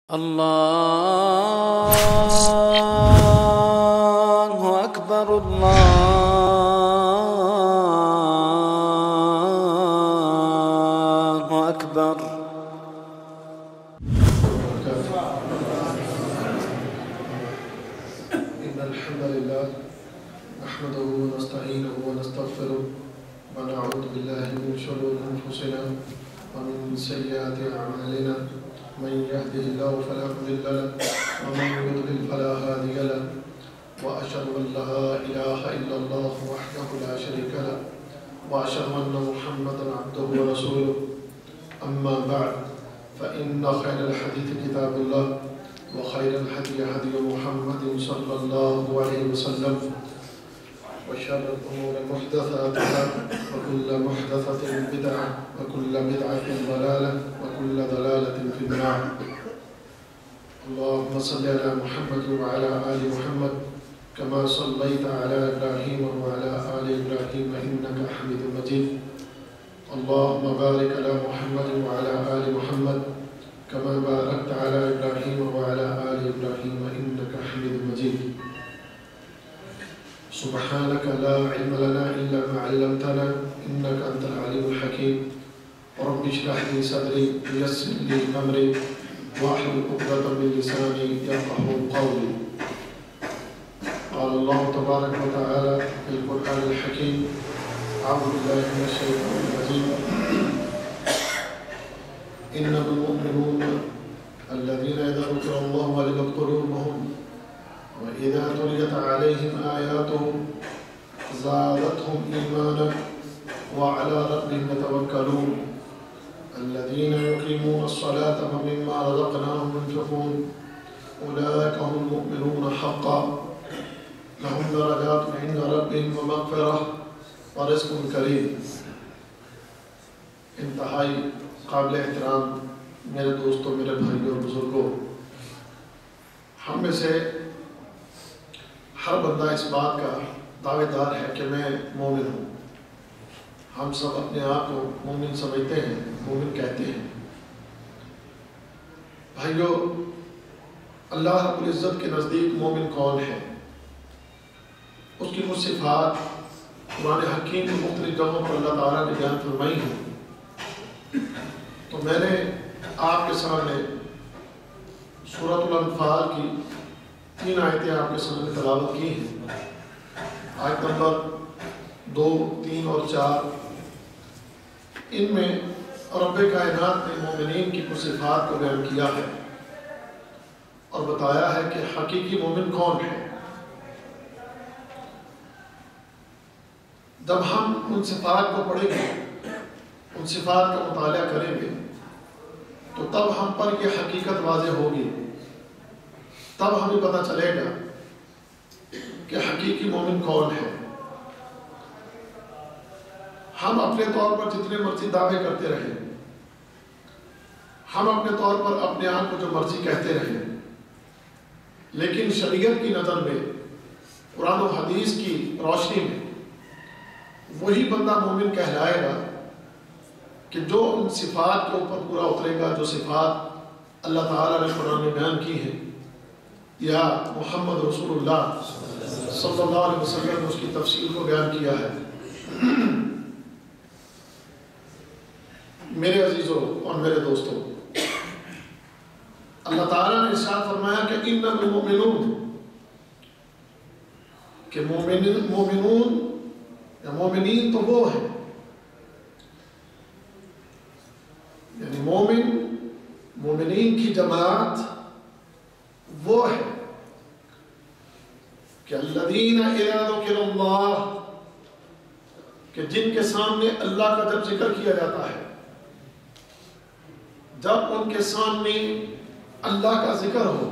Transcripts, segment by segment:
الله أكبر الله أكبر. إن الحمد لله نحمده ونستعينه ونستغفره ونعوذ بالله من شرور أنفسنا ومن سيئات أعمالنا. من يهده الله فلا مضل له ومن يضلل فلا هادي له وأشهد أن لا إله إلا الله وحده لا شريك له وأشهد أن محمدا عبده ورسوله. أما بعد فإن خير الحديث كتاب الله وخير الهدي هدي محمد صلى الله عليه وسلم وشر الأمور محدثاتها وكل محدثة بدعة وكل بدعة ضلالة وكل ضلالة في النار. اللهم صل على محمد وعلى آل محمد كما صليت على إبراهيم وعلى آل إبراهيم إنك حميد مجيد. اللهم بارك على محمد وعلى آل محمد كما باركت على إبراهيم وعلى آل إبراهيم إنك حميد مجيد. سبحانك لا علم لنا إلا ما علمتنا إنك أنت العليم الحكيم. رب اشرح لي صدري ويسر لي أمري واحلل عقدة من لساني يفقهوا قولي. قال الله تبارك وتعالى في القرآن الحكيم: أعوذ بالله من الشيطان الرجيم. إنما المؤمنون الذين إذا ذكر الله وجلت قلوبهم وإذا تليت عليهم آياته زادتهم إيمانا وعلى ربهم يتوكلون. الذين يقيمون الصلاة ومما رزقناهم ينفقون أولئك هم المؤمنون حقا لهم درجات عند ربهم ومغفرة ورزق کریم. انتہائی قابل احترام میرے دوستوں، میرے بھائیوں اور بزرگوں، ہم میں سے ہر بندہ اس بات کا دعوے دار ہے کہ میں مومن ہوں. ہم سب اپنے آپ کو مومن سمجھتے ہیں، مومن کہتے ہیں. بھائیو، اللہ رب العزت کے نزدیک مومن کون ہے؟ اس کی کچھ صفات قرآن حکیم کی مختلف جگہوں پر اللہ تعالیٰ نے بیان فرمائی ہیں. تو میں نے آپ کے سامنے سورۃ الانفال کی 3 آیتیں آپ کے سامنے تلاوت کی ہیں. آیت نمبر 2، 3 اور 4. ان میں رب کائنات نے مومنین کی کچھ صفات کو بیان کیا ہے اور بتایا ہے کہ حقیقی مومن کون ہے. جب ہم ان صفات کو پڑھیں گے، ان صفات کا مطالعہ کریں گے، تو تب ہم پر یہ حقیقت واضح ہوگی. تب ہمیں پتہ چلے گا کہ حقیقی مومن کون ہے. ہم اپنے طور پر جتنے مرضی دعوے کرتے رہیں، ہم اپنے طور پر اپنے آپ کو جو مرضی کہتے رہیں، لیکن شریعت کی نظر میں، قرآن و حدیث کی روشنی میں وہی بندہ مومن کہلائے گا کہ جو ان صفات کے اوپر پورا اترے گا، جو صفات اللہ تعالیٰ نے قرآن میں بیان کی ہیں یا محمد رسول اللہ صلی اللہ علیہ وسلم نے اس کی تفصیل کو بیان کیا ہے. میرے عزیزوں اور میرے دوستوں، اللہ تعالیٰ نے ارشاد فرمایا کہ انما المؤمنون، کہ مومنون یا مومنین تو وہ ہیں، یعنی مومنین کی جماعت وہ ہے کہ الذین اذا ذکر اللہ، کہ جن کے سامنے اللہ کا جب ذکر کیا جاتا ہے، جب ان کے سامنے اللہ کا ذکر ہو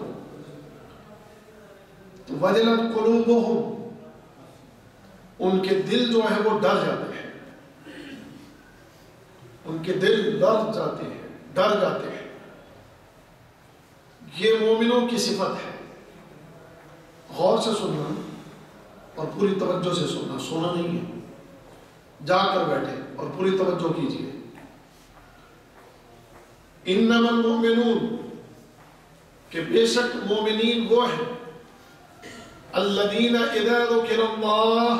تو وجلت قلوبہم، ان کے دل جو ہے وہ ڈر جاتے ہیں، ان کے دل ڈر جاتے ہیں. یہ مومنوں کی صفت ہے. غور سے سننا اور پوری توجہ سے سننا، سونا نہیں ہے، جا کر بیٹھے اور پوری توجہ کیجیے. انما المؤمنون، کہ بے شک مومنین وہ ہیں الذین اذا ذکر اللہ،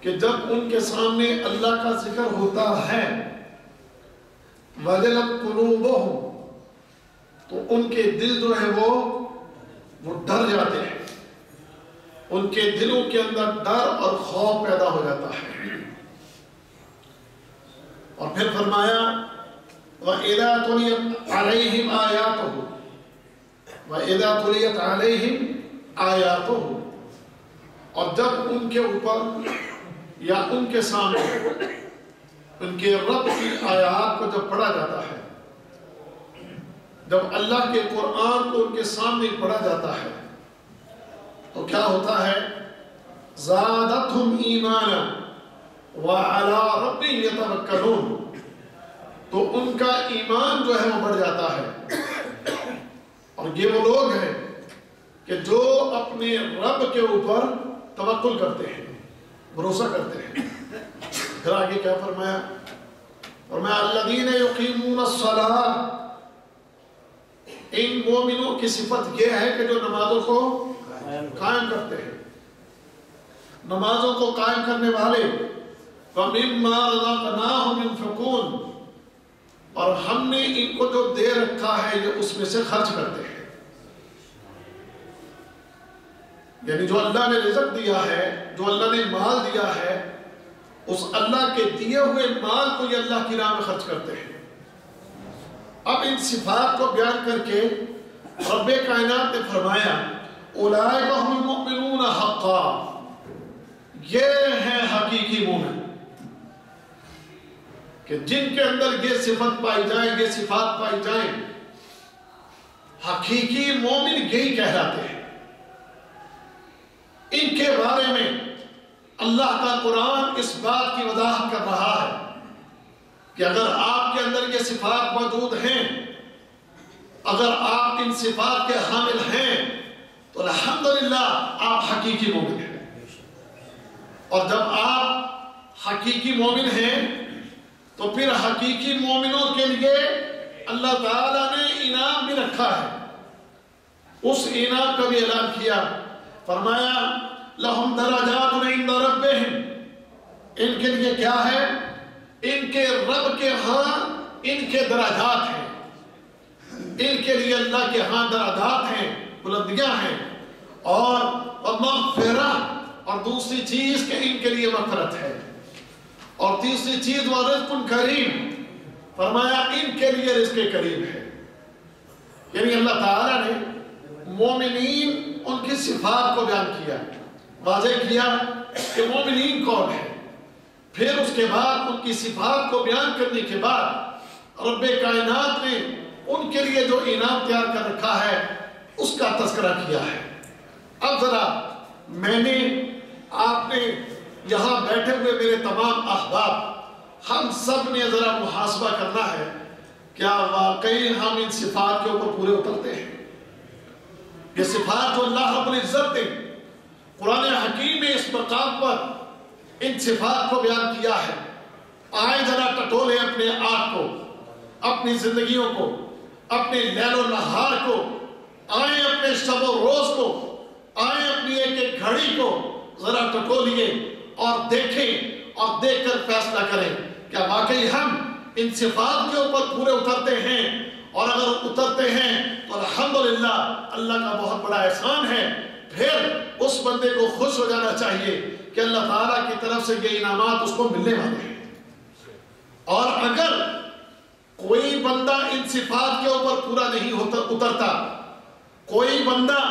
کہ جب ان کے سامنے اللہ کا ذکر ہوتا ہے وجلت قلوبہم، تو ان کے دل جو ہے وہ ڈر جاتے ہیں، ان کے دلوں کے اندر ڈر اور خوف پیدا ہو جاتا ہے۔ اور پھر فرمایا وَإِذَا تُلِيَتْ عَلَيْهِمْ آيَاتُهُ وَإِذَا تُلِيَتْ عَلَيْهِمْ آيَاتُهُ، اور جب ان کے اوپر یا ان کے سامنے ان کے رب کی آیات کو جب پڑھا جاتا ہے، جب اللہ کے قرآن کو ان کے سامنے پڑھا جاتا ہے تو کیا ہوتا ہے؟ زادتہم ایمانا وعلی ربہم یتوکلون، تو ان کا ایمان جو ہے وہ بڑھ جاتا ہے۔ اور یہ وہ لوگ ہیں کہ جو اپنے رب کے اوپر توکل کرتے ہیں، بھروسہ کرتے ہیں۔ پھر آگے کیا فرمایا؟ فرمایا الذین یقیمون الصلاۃ، ان مومنوں کی صفت یہ ہے کہ جو نمازوں کو قائم کرتے ہیں، نمازوں کو قائم کرنے والے وَمِمَّا رَزَقْنَاهُمْ يُنْفِقُونَ، اور ہم نے ان کو جو دے رکھا ہے یہ اس میں سے خرچ کرتے ہیں۔ یعنی جو اللہ نے رزق دیا ہے، جو اللہ نے مال دیا ہے، اس اللہ کے دیے ہوئے مال کو یہ اللہ کی راہ میں خرچ کرتے ہیں۔ اب ان صفات کو بیان کر کے رب کائنات نے فرمایا اولئک هم المؤمنون حقا، یہ ہیں حقیقی مومن، کہ جن کے اندر یہ صفت پائی جائے، یہ صفات پائی جائیں، حقیقی مومن یہی کہلاتے ہیں۔ ان کے بارے میں اللہ کا قرآن اس بات کی وضاحت کر رہا ہے کہ اگر آپ کے اندر یہ صفات موجود ہیں، اگر آپ ان صفات کے حامل ہیں تو الحمدللہ آپ حقیقی مومن ہیں۔ اور جب آپ حقیقی مومن ہیں تو پھر حقیقی مومنوں کے لیے اللہ تعالیٰ نے انعام بھی رکھا ہے۔ اس انعام کا بھی اعلان کیا، فرمایا لَهُمْ دَرَجَاتٌ عِنْدَ رَبِّهِمْ، ان کے لیے کیا ہے؟ ان کے رب کے ہاں ان کے درجات ہیں، ان کے لیے اللہ کے ہاں درجات ہیں، بلندیاں ہیں، اور مغفرہ، اور دوسری چیز کہ ان کے لیے مغفرت ہے، اور تیسری چیز وَرِزْقٌ کریم، فرمایا ان کے لیے رزق کریم ہے۔ یعنی اللہ تعالیٰ نے مومنین ان کی صفات کو بیان کیا، واضح کیا کہ مومنین کون ہے۔ پھر اس کے بعد ان کی صفات کو بیان کرنے کے بعد رب کائنات نے ان کے لیے جو انعام تیار کر رکھا ہے اس کا تذکرہ کیا ہے۔ اب ذرا میں نے، آپ نے، یہاں بیٹھے ہوئے میرے تمام احباب، ہم سب نے ذرا محاسبہ کرنا ہے، کیا واقعی ہم ان صفات کے اوپر پورے اترتے ہیں؟ یہ صفات جو اللہ رب العزت نے قرآن حکیم میں اس مقام پر ان صفات کو بیان کیا ہے، آئیں ذرا ٹٹولے اپنے آپ کو، اپنی زندگیوں کو، اپنے لیل و نہار کو، آئیں اپنے شب و روز کو، آئیں اپنی ایک ایک گھڑی کو ذرا ٹٹولیے اور دیکھیں، اور دیکھ کر فیصلہ کریں کیا واقعی ہم ان صفات کے اوپر پورے اترتے ہیں؟ اور اگر اترتے ہیں تو الحمدللہ اللہ کا بہت بڑا احسان ہے۔ پھر اس بندے کو خوش ہو جانا چاہیے کہ اللہ تعالیٰ کی طرف سے یہ انعامات اس کو ملنے والے ہیں۔ اور اگر کوئی بندہ ان صفات کے اوپر پورا نہیں اترتا، کوئی بندہ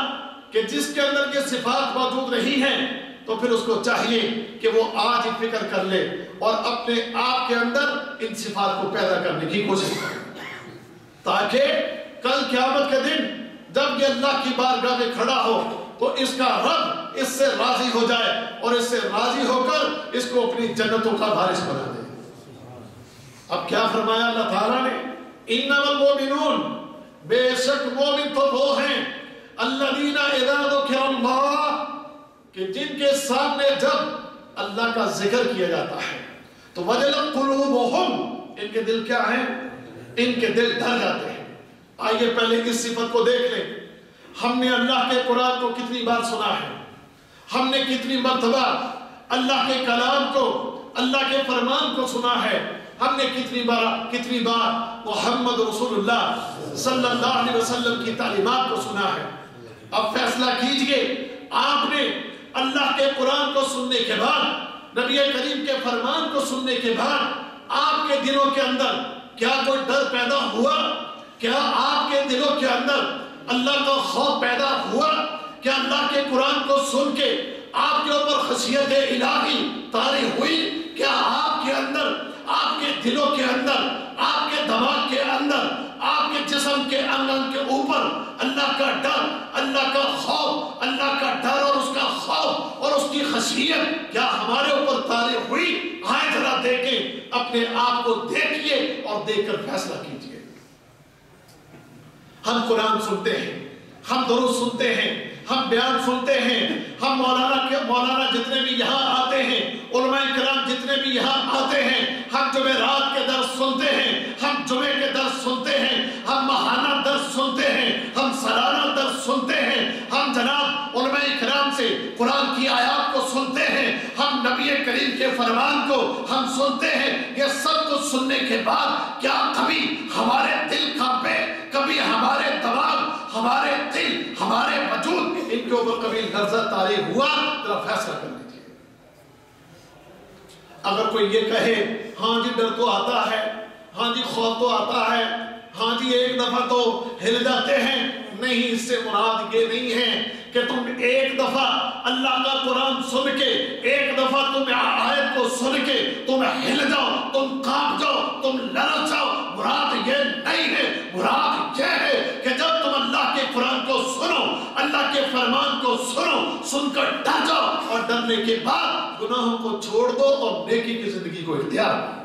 کہ جس کے اندر یہ صفات موجود نہیں ہیں، تو پھر اس کو چاہیے کہ وہ آج ہی فکر کر لے اور اپنے آپ کے اندر ان صفات کو پیدا کرنے کی کوشش کرے، تاکہ کل قیامت کے دن جب یہ اللہ کی بارگاہ میں کھڑا ہو تو اس کا رب اس سے راضی ہو جائے، اور اس سے راضی ہو کر اس کو اپنی جنتوں کا وارث بنا دے۔ اب کیا فرمایا اللہ تعالیٰ نے؟ انما المؤمنون، بے شک مومن تو وہ ہیں الذین اذا ذکر اللہ، کہ جن کے سامنے جب اللہ کا ذکر کیا جاتا ہے تو وجلت قلوبہم، ان کے دل کیا ہیں؟ ان کے دل ڈر جاتے ہیں۔ آئیے پہلے اس صفت کو دیکھ لیں. ہم نے اللہ کے قرآن کو کتنی بار سنا ہے؟ ہم نے کتنی مرتبہ اللہ کے کلام کو، اللہ کے فرمان کو سنا ہے؟ ہم نے کتنی بار محمد رسول اللہ صلی اللہ علیہ وسلم کی تعلیمات کو سنا ہے؟ اب فیصلہ کیجئے، آپ نے اللہ کے قرآن کو سننے کے بعد، نبی کریم کے فرمان کو سننے کے بعد آپ کے دلوں کے اندر کیا کوئی ڈر پیدا ہوا؟ کیا آپ کے دلوں کے اندر اللہ کا خوف پیدا ہوا؟ کیا اللہ کے قرآن کو سن کے آپ کے اوپر خشیت الہی طاری ہوئی؟ کیا آپ کے اندر، آپ کے دلوں کے اندر، آپ کے دماغ کے اندر، آپ کے جسم کے انگن کے اوپر اللہ کا ڈر، اللہ کا خوف، اللہ کا ڈر اور اس کا خوف اور اس کی خشیت کیا ہمارے اوپر طاری ہوئی؟ آئے ذرا دیکھیں، اپنے آپ کو دیکھیے اور دیکھ کر فیصلہ کیجیے. ہم قرآن سنتے ہیں، ہم درود سنتے ہیں، ہم بیان سنتے ہیں، ہم مولانا جتنے بھی یہاں آتے ہیں، علماء کرام جتنے بھی یہاں آتے ہیں، ہم جمعرات کے درس سنتے ہیں، ہم جمعے کے درس سنتے ہیں، ہم ماہانہ درس سنتے ہیں، ہم سالانہ درس سنتے ہیں، ہم جناب علماء کرام سے قرآن کی آیات کو سنتے ہیں، ہم نبی کریم کے فرمان کو ہم سنتے ہیں. یہ سب کچھ سننے کے بعد کیا کبھی ہمارے دل کانپے، کبھی ہمارے دماغ، ہمارے دل، ہمارے وجود ان کے اوپر کبھی لرزہ طاری ہوا؟ ذرا فیصلہ کر لیجیے. اگر کوئی یہ کہے ہاں جی ڈر تو آتا ہے، ہاں جی خوف تو آتا ہے، ہاں جی ایک دفعہ تو ہل جاتے ہیں، نہیں، اس سے مراد یہ نہیں ہے کہ تم ایک دفعہ اللہ کا قرآن سن کے، ایک دفعہ تم آیت کو سن کے تم ہل جاؤ، تم کانپ جاؤ، تم لرز جاؤ. مراد یہ نہیں ہے. مراد یہ ہے کہ جب تم اللہ کے قرآن کو سنو، اللہ کے فرمان کو سنو، سن کر ڈر جاؤ اور ڈرنے کے بعد گناہوں کو چھوڑ دو اور نیکی کی زندگی کو اختیار کرو.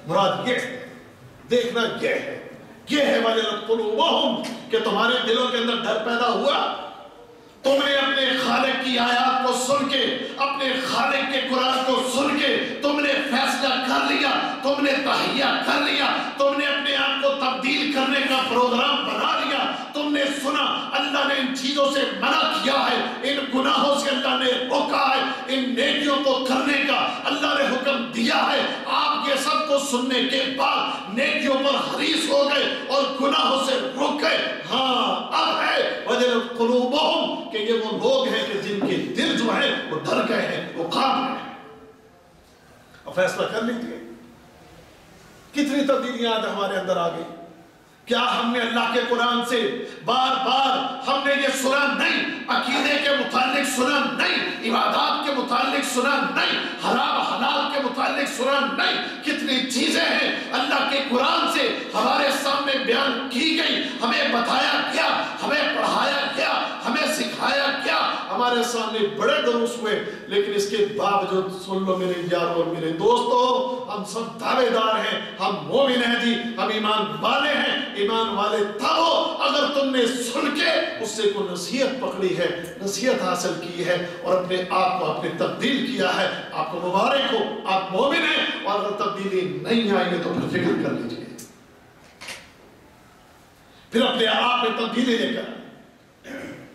مراد یہ ہے، دیکھنا یہ ہے وَجَلَتْ قُلُوبُهُمْ کہ تمہارے دلوں کے اندر ڈر پیدا ہوا. تم نے اپنے خالق کی آیات کو سن کے، اپنے خالق کے قرآن کو سن کے تم نے فیصلہ کر لیا، تم نے تہیہ کر لیا، تم نے اپنے آپ کو تبدیل کرنے کا پروگرام بنا لیا. تم نے سنا اللہ نے ان چیزوں سے منع کیا ہے، ان گناہوں سے اللہ نے روکا ہے، ان نیکیوں کو کرنے کا اللہ نے حکم دیا ہے. آپ یہ سب کو سننے کے بعد نیکیوں پر حریص ہو گئے اور گناہوں سے رک گئے. ہاں اب ہے وَجَلَتْ قُلُوبُهُمْ کہ یہ وہ لوگ ہیں کہ جن کے دل جو ہیں وہ ڈر گئے ہیں، وہ کانپ گئے ہیں. اب فیصلہ کر لیجیے کتنی تبدیلیاں آج ہمارے اندر آ گئی. کیا ہم نے اللہ کے قرآن سے بار بار ہم نے یہ سنا نہیں، عقیدے کے متعلق سنا نہیں، عبادات کے متعلق سنا نہیں، حرام حلال کے متعلق سنا نہیں؟ کتنی چیزیں ہیں اللہ کے قرآن سے ہمارے سامنے بیان کی گئی، ہمیں بتایا گیا، ہمیں پڑھایا گیا، ہمیں سکھایا گیا، ہمارے سامنے بڑے دروس ہوئے. لیکن اس کے باوجود سن لو میرے یارو اور میرے دوستو، ہم سب دعوے دار ہیں، ہم مومن ہیں جی، ہم ایمان والے ہیں. ایمان والے تھو اگر تم نے سن کے اس سے کوئی نصیحت پکڑی ہے، نصیحت حاصل کی ہے اور اپنے آپ کو اپنے تبدیل کیا ہے، آپ کو مبارک ہو، آپ مومن ہیں. اور اگر تبدیلی نہیں آئی ہے تو پھر فکر کر لیجئے، پھر اپنے آپ میں تبدیلی لے کر.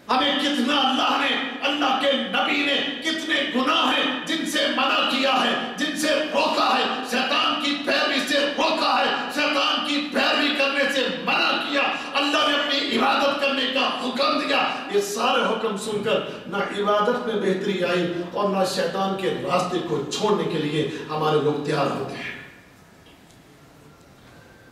ہمیں کتنا اللہ نے، اللہ کے نبی نے کتنے گناہ ہیں جن سے منع کیا ہے، جن سے روکا ہے، شیطان کی پیروی سے روکا ہے، شیطان کی پیروی کرنے سے منع کیا. اللہ نے اپنی عبادت کرنے کا حکم دیا. یہ سارے حکم سن کر نہ عبادت میں بہتری آئی اور نہ شیطان کے راستے کو چھوڑنے کے لیے ہمارے لوگ تیار ہوتے ہیں.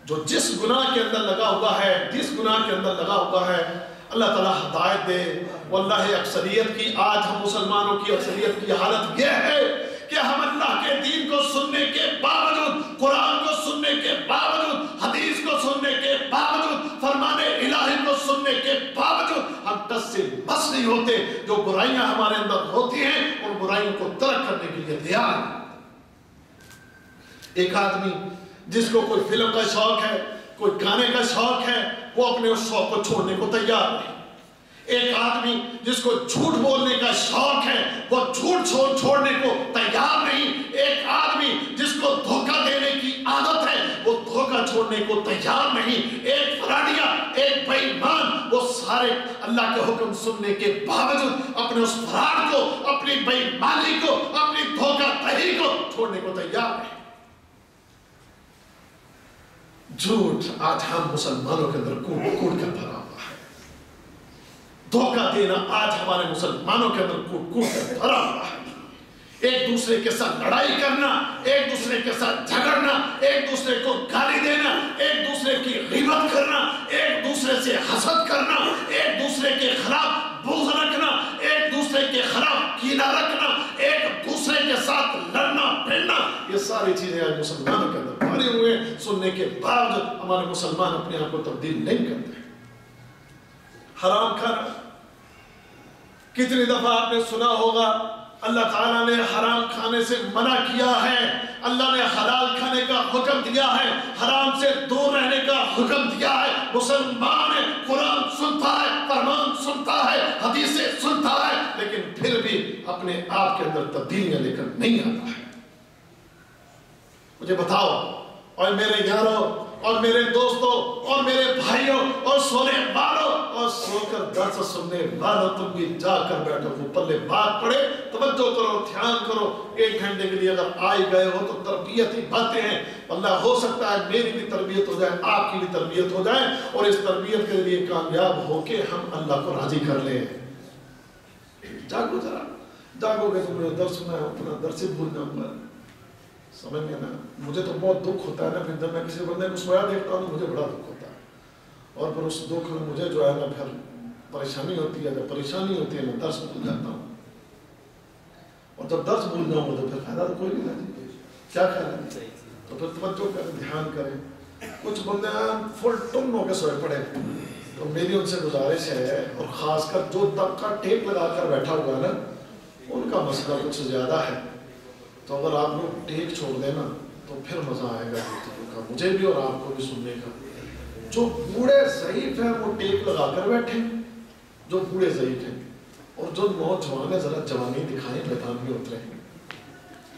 جو جس گناہ کے اندر لگا ہوا ہے، جس گناہ کے اندر لگا ہوا ہے، اللہ تعالیٰ ہدایت دے. واللہ اکثریت کی، آج ہم مسلمانوں کی اکثریت کی حالت یہ ہے کہ ہم اللہ کے دین کو سننے کے باوجود، قرآن کو سننے کے باوجود، حدیث کو سننے کے باوجود، فرمان الہی کو سننے کے باوجود ہم ٹس سے بس نہیں ہوتے. جو برائیاں ہمارے اندر ہوتی ہیں ان برائیوں کو ترک کرنے کے لیے تیار ہیں. ایک آدمی جس کو کوئی فلم کا شوق ہے، کوئی گانے کا شوق ہے، وہ اپنے اس شوق کو چھوڑنے کو تیار نہیں. ایک آدمی جس کو جھوٹ بولنے کا شوق ہے وہ جھوٹ چھوڑنے کو تیار نہیں. ایک آدمی جس کو دھوکہ دینے کی عادت ہے وہ دھوکہ دھوکہ چھوڑنے کو تیار نہیں. ایک فراڈیا، ایک بے ایمان، وہ سارے اللہ کے حکم سننے کے باوجود اپنے اس فراڈ کو، اپنی بے ایمانی کو، اپنی دھوکہ دہی کو چھوڑنے کو تیار نہیں. جھوٹ آج ہم مسلمانوں کے اندر کوٹ کوٹ کر بھرا ہوا ہے. دھوکہ دینا آج ہمارے مسلمانوں کے اندر کوٹ کوٹ کر بھرا ہوا ہے. ایک دوسرے کے ساتھ لڑائی کرنا، ایک دوسرے کے ساتھ جھگڑنا، ایک دوسرے کو گالی دینا، ایک دوسرے کی غیبت کرنا، ایک دوسرے سے حسد کرنا، ایک دوسرے کے خلاف بغض رکھنا، ایک دوسرے کے خلاف کینہ رکھنا، ایک دوسرے کے ساتھ لڑنا پھرنا، یہ ساری چیزیں آج مسلمانوں کے اندر بھرے ہوئے ہیں. سننے کے بعد ہمارے مسلمان اپنے آپ کو تبدیل نہیں کرتے. حرام کھانا، کتنی دفعہ آپ نے سنا ہوگا اللہ تعالیٰ نے حرام کھانے سے منع کیا ہے، اللہ نے حلال کھانے کا حکم دیا ہے، حرام سے دور رہنے کا حکم دیا ہے. مسلمان ہے، قرآن سنتا ہے، فرمان سنتا ہے، حدیثیں سنتا ہے، لیکن پھر بھی اپنے آپ کے اندر تبدیلیاں لے کر نہیں آتا ہے. مجھے بتاؤ، اور میرے یاروں اور میرے دوستوں اور میرے بھائیوں اور سونے والوں اور سو کر درس سننے والوں، تم بھی جا کر بیٹھو، وہ پلے بات پڑے، توجہ کرو، دھیان کرو. 1 گھنٹے کے لیے اگر آئے گئے ہو تو تربیتی باتیں ہیں. اللہ ہو سکتا ہے میری بھی تربیت ہو جائے، آپ کی بھی تربیت ہو جائے، اور اس تربیت کے لیے کامیاب ہو کے ہم اللہ کو راضی کر لیں. جاگو ذرا، جاگو گے تو مجھے درس میں اپنا درس بھول جاؤں گا. سمجھ میں نا، مجھے تو بہت دکھ ہوتا ہے نا، پھر جب میں کسی بندے کو سویا دیکھتا ہوں مجھے بڑا دکھ ہوتا ہے، اور پھر اس دکھ میں مجھے جو ہے نا پھر پریشانی ہوتی ہے. جب پریشانی ہوتی ہے میں درس بھول جاتا ہوں، اور جب درس بھول جاؤں گا تو پھر فائدہ تو کوئی نہیں ہے. کیا خیال ہے؟ تو پھر توجہ کریں، دھیان کریں. کچھ بندے فل ٹن ہو کے سوئے پڑے، تو میری ان سے گزارش ہے، اور خاص کر جو طبقہ ٹیپ لگا کر بیٹھا ہوا ہے نا، ان کا مسئلہ کچھ زیادہ ہے. تو اگر آپ لوگ ٹیک چھوڑ دیں نا تو پھر مزہ آئے گا گفتگو کا، مجھے بھی اور آپ کو بھی سننے کا. جو بوڑھے ضعیف ہیں وہ ٹیک لگا کر بیٹھے، جو بوڑھے ضعیف ہیں، اور جو نوجوان ہیں ذرا جوانی دکھائیں، میدان میں اترے.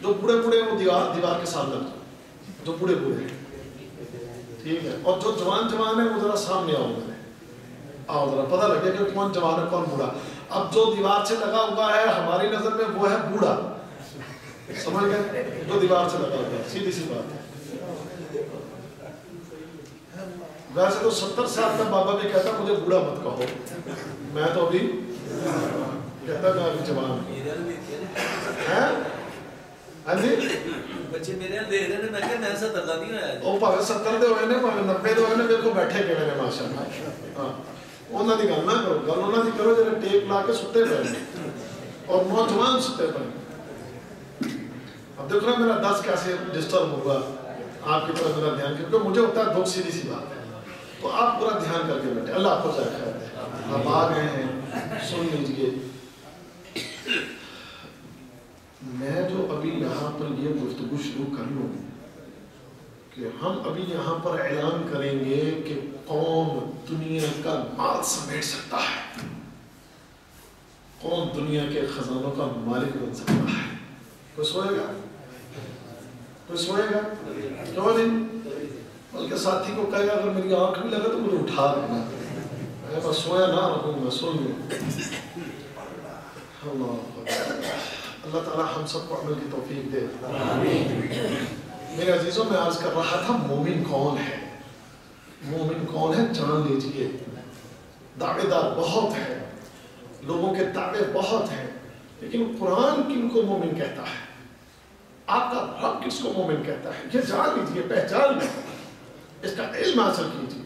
جو بوڑھے بوڑھے وہ دیوار کے ساتھ لگ جائیں، جو بوڑھے بوڑھے ہیں، ٹھیک ہے. اور جو جوان ہیں وہ ذرا سامنے آؤ، آؤ ذرا پتہ لگے کہ کون جوان ہے کون بوڑھا. اب جو دیوار سے لگا ہوا ہے ہماری نظر میں وہ ہے بوڑھا، سمجھ گئے؟ جو دیوار سے لگا ہوا ہے، سیدھی سی بات ہے. ویسے تو 70 سال کا بابا بھی کہتا مجھے بوڑھا مت کہو، میں تو ابھی کہتا میں ابھی جوان ہوں. ہاں جی بچے میرے ہاں دیکھ رہے ہیں، میں کہا میں 70 دا نہیں ہویا. او بھاوے 70 دے ہوئے نے، بھاوے 90 دے ہوئے نے، دیکھو بیٹھے کیویں نے ماشاءاللہ. ہاں انہاں دی گل نہ کرو، گل انہاں دی کرو جڑے ٹیپ لا کے ستے پئے نے اور نوجوان ستے پئے. اب دیکھو نا میرا 10 کیسے ڈسٹرب ہوگا آپ کی طرف میرا دھیان، کیونکہ مجھے ہوتا ہے دکھ سیدھی سی بات ہے. تو آپ پورا دھیان کر کے بیٹھے. اللہ آپ کو خیر دے. آپ آ گئے ہیں، سن لیجئے. میں جو ابھی یہاں پر یہ گفتگو شروع کر لوں کہ ہم ابھی یہاں پر اعلان کریں گے کہ کون دنیا کا مال سمیٹ سکتا ہے، کون دنیا کے خزانوں کا مالک بن سکتا ہے. کوئی سوئے گا؟ کوئی سوئے گا؟ کیوں نہیں؟ بلکہ ساتھی کو کہے گا اگر میری آنکھ بھی لگا تو مجھے اٹھا دینا، میں سویا نہ رہوں گا، سن لوں. اللہ تعالیٰ ہم سب کو عمل کی توفیق دے. میرے عزیزوں میں عرض کر رہا تھا مومن کون ہے. مومن کون ہے جان لیجئے. دعوے دار بہت ہیں، لوگوں کے دعوے بہت ہیں، لیکن قرآن کن کو مومن کہتا ہے، آپ کا رب کس کو مومن کہتا ہے، یہ جان لیجئے، پہچان لیجئے، اس کا علم حاصل کیجئے.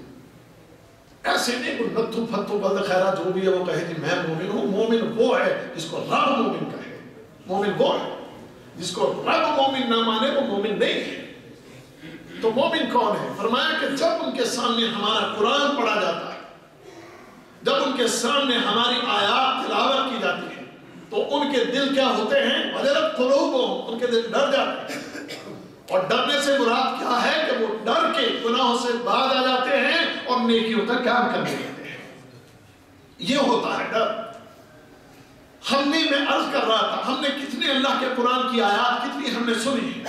ایسے نہیں کوئی نتھو پھتھو بلد خیرہ جو بھی ہے وہ کہے کہ میں مومن ہوں. مومن وہ ہے جس کو رب مومن کہے. مومن وہ ہے جس کو رب مومن نہ مانے وہ مومن نہیں ہے. تو مومن کون ہے؟ فرمایا کہ جب ان کے سامنے ہمارا قرآن پڑھا جاتا ہے، جب ان کے سامنے ہماری آیات تلاوت کی جاتی ہے، تو ان کے دل کیا ہوتے ہیں؟ وَجَلَتْ قُلُوبُهُمْ، ان کے دل ڈر جاتے ہیں. اور ڈرنے سے مراد کیا ہے کہ وہ ڈر کے گناہوں سے باز آ جاتے ہیں اور نیکیوں کا کام کرنے لگتے ہیں. یہ ہوتا ہے ڈر. میں عرض کر رہا تھا، ہم نے کتنے اللہ کے قرآن کی آیات کتنی ہم نے سنی ہے،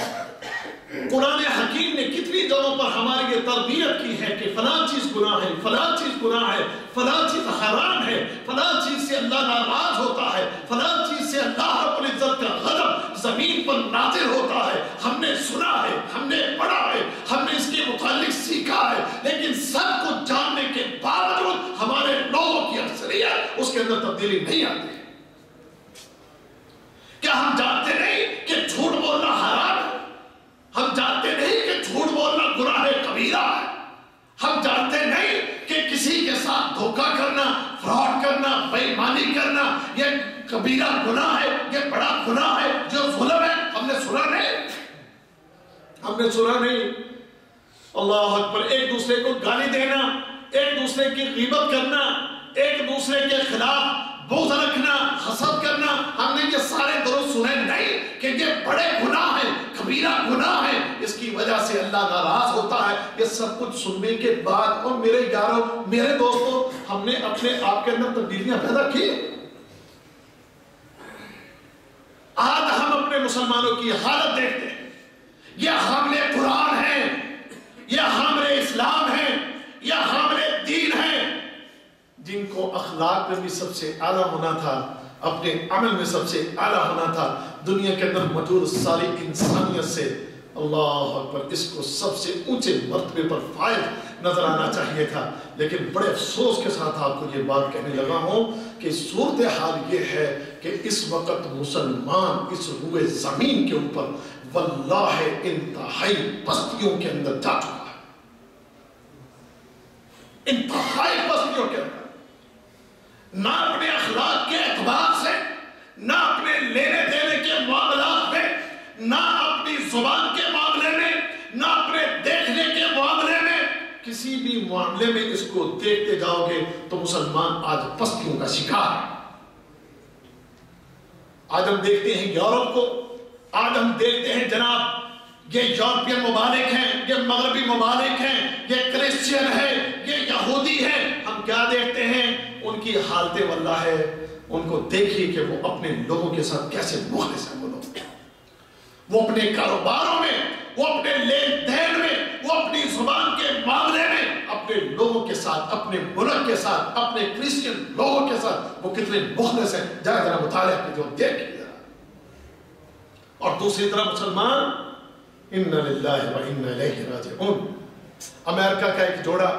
قرآن حکیم نے کتنی جگہوں پر ہماری یہ تربیت کی ہے کہ فلاں چیز گناہ ہے، فلاں چیز گناہ ہے، فلاں چیز حرام ہے، فلاں چیز سے اللہ ناراض ہوتا ہے، فلاں چیز سے اللہ رب العزت کا غضب زمین پر نازل ہوتا ہے۔ ہم نے سنا ہے، ہم نے پڑھا ہے، ہم نے اس کے متعلق سیکھا ہے، لیکن سب کچھ جاننے کے باوجود ہمارے لوگوں کی اکثریت اس کے اندر تبدیلی نہیں آتی۔ کیا ہم جانتے نہیں کہ جھوٹ بولنا حرام ہے؟ ہم جانتے نہیں کہ جھوٹ بولنا گناہ کبیرہ ہے؟ ہم جانتے نہیں کہ کسی کے ساتھ دھوکہ کرنا، فراڈ کرنا، بے ایمانی کرنا یہ کبیرہ گناہ ہے، یہ بڑا گناہ ہے جو ظلم ہے؟ ہم نے سنا نہیں، ہم نے سنا نہیں۔ اللہ اکبر، ایک دوسرے کو گالی دینا، ایک دوسرے کی غیبت کرنا، ایک دوسرے کے خلاف بغض رکھنا، حسد کرنا، ہم نے یہ سارے درست سنے نہیں کہ یہ بڑے گناہ ہیں، کبیرہ گناہ ہے، اس کی وجہ سے اللہ ناراض ہوتا ہے۔ یہ سب کچھ سننے کے بعد اور میرے یاروں، میرے دوستوں، ہم نے اپنے آپ کے اندر تبدیلیاں پیدا کی۔ آج ہم اپنے مسلمانوں کی حالت دیکھتے ہیں، یہ حاملے قرآن ہیں، یہ حاملے اسلام ہیں، یہ حاملے دین ہیں، جن کو اخلاق میں بھی سب سے اعلیٰ ہونا تھا، اپنے عمل میں سب سے اعلیٰ ہونا تھا، دنیا کے اندر موجود ساری انسانیت سے اللہ اکبر اس کو سب سے اونچے مرتبے پر فائز نظر آنا چاہیے تھا۔ لیکن بڑے افسوس کے ساتھ آپ کو یہ بات کہنے لگا ہوں کہ صورتحال یہ ہے کہ اس وقت مسلمان اس روئے زمین کے اوپر واللہ انتہائی پستیوں کے اندر جا چکا ہے، انتہائی پستیوں کے اندر، نہ اپنے اخلاق کے اعتبار سے، نہ اپنے لینے دینے کے معاملات میں، نہ اپنی زبان کے معاملے میں، نہ اپنے دیکھنے کے معاملے میں، کسی بھی معاملے میں اس کو دیکھتے جاؤ گے تو مسلمان آج پستیوں کا شکار ہے۔ آج ہم دیکھتے ہیں یورپ کو، آج ہم دیکھتے ہیں جناب یہ یورپین ممالک ہیں، یہ مغربی ممالک ہیں، یہ کرسچین ہیں، یہ یہودی ہیں، ہم کیا دیکھتے ہیں؟ ان کی حالتیں واللہ ہے، ان کو دیکھیے کہ وہ اپنے لوگوں کے ساتھ کیسے مخلص ہیں۔ وہ لوگ، وہ اپنے کاروباروں میں، وہ اپنے لین دین میں، وہ اپنی زبان کے معاملے میں اپنے لوگوں کے ساتھ، اپنے ملک کے ساتھ، اپنے کرسچین لوگوں کے ساتھ وہ کتنے مخلص ہیں، جائے ذرا مطالعہ کیجیے اور دیکھیے۔ اور دوسری طرف مسلمان، اِنَّا لِلَّهِ وَإِنَّا إِلَيْهِ رَاجِعُونَ، امریکہ کا ایک جوڑا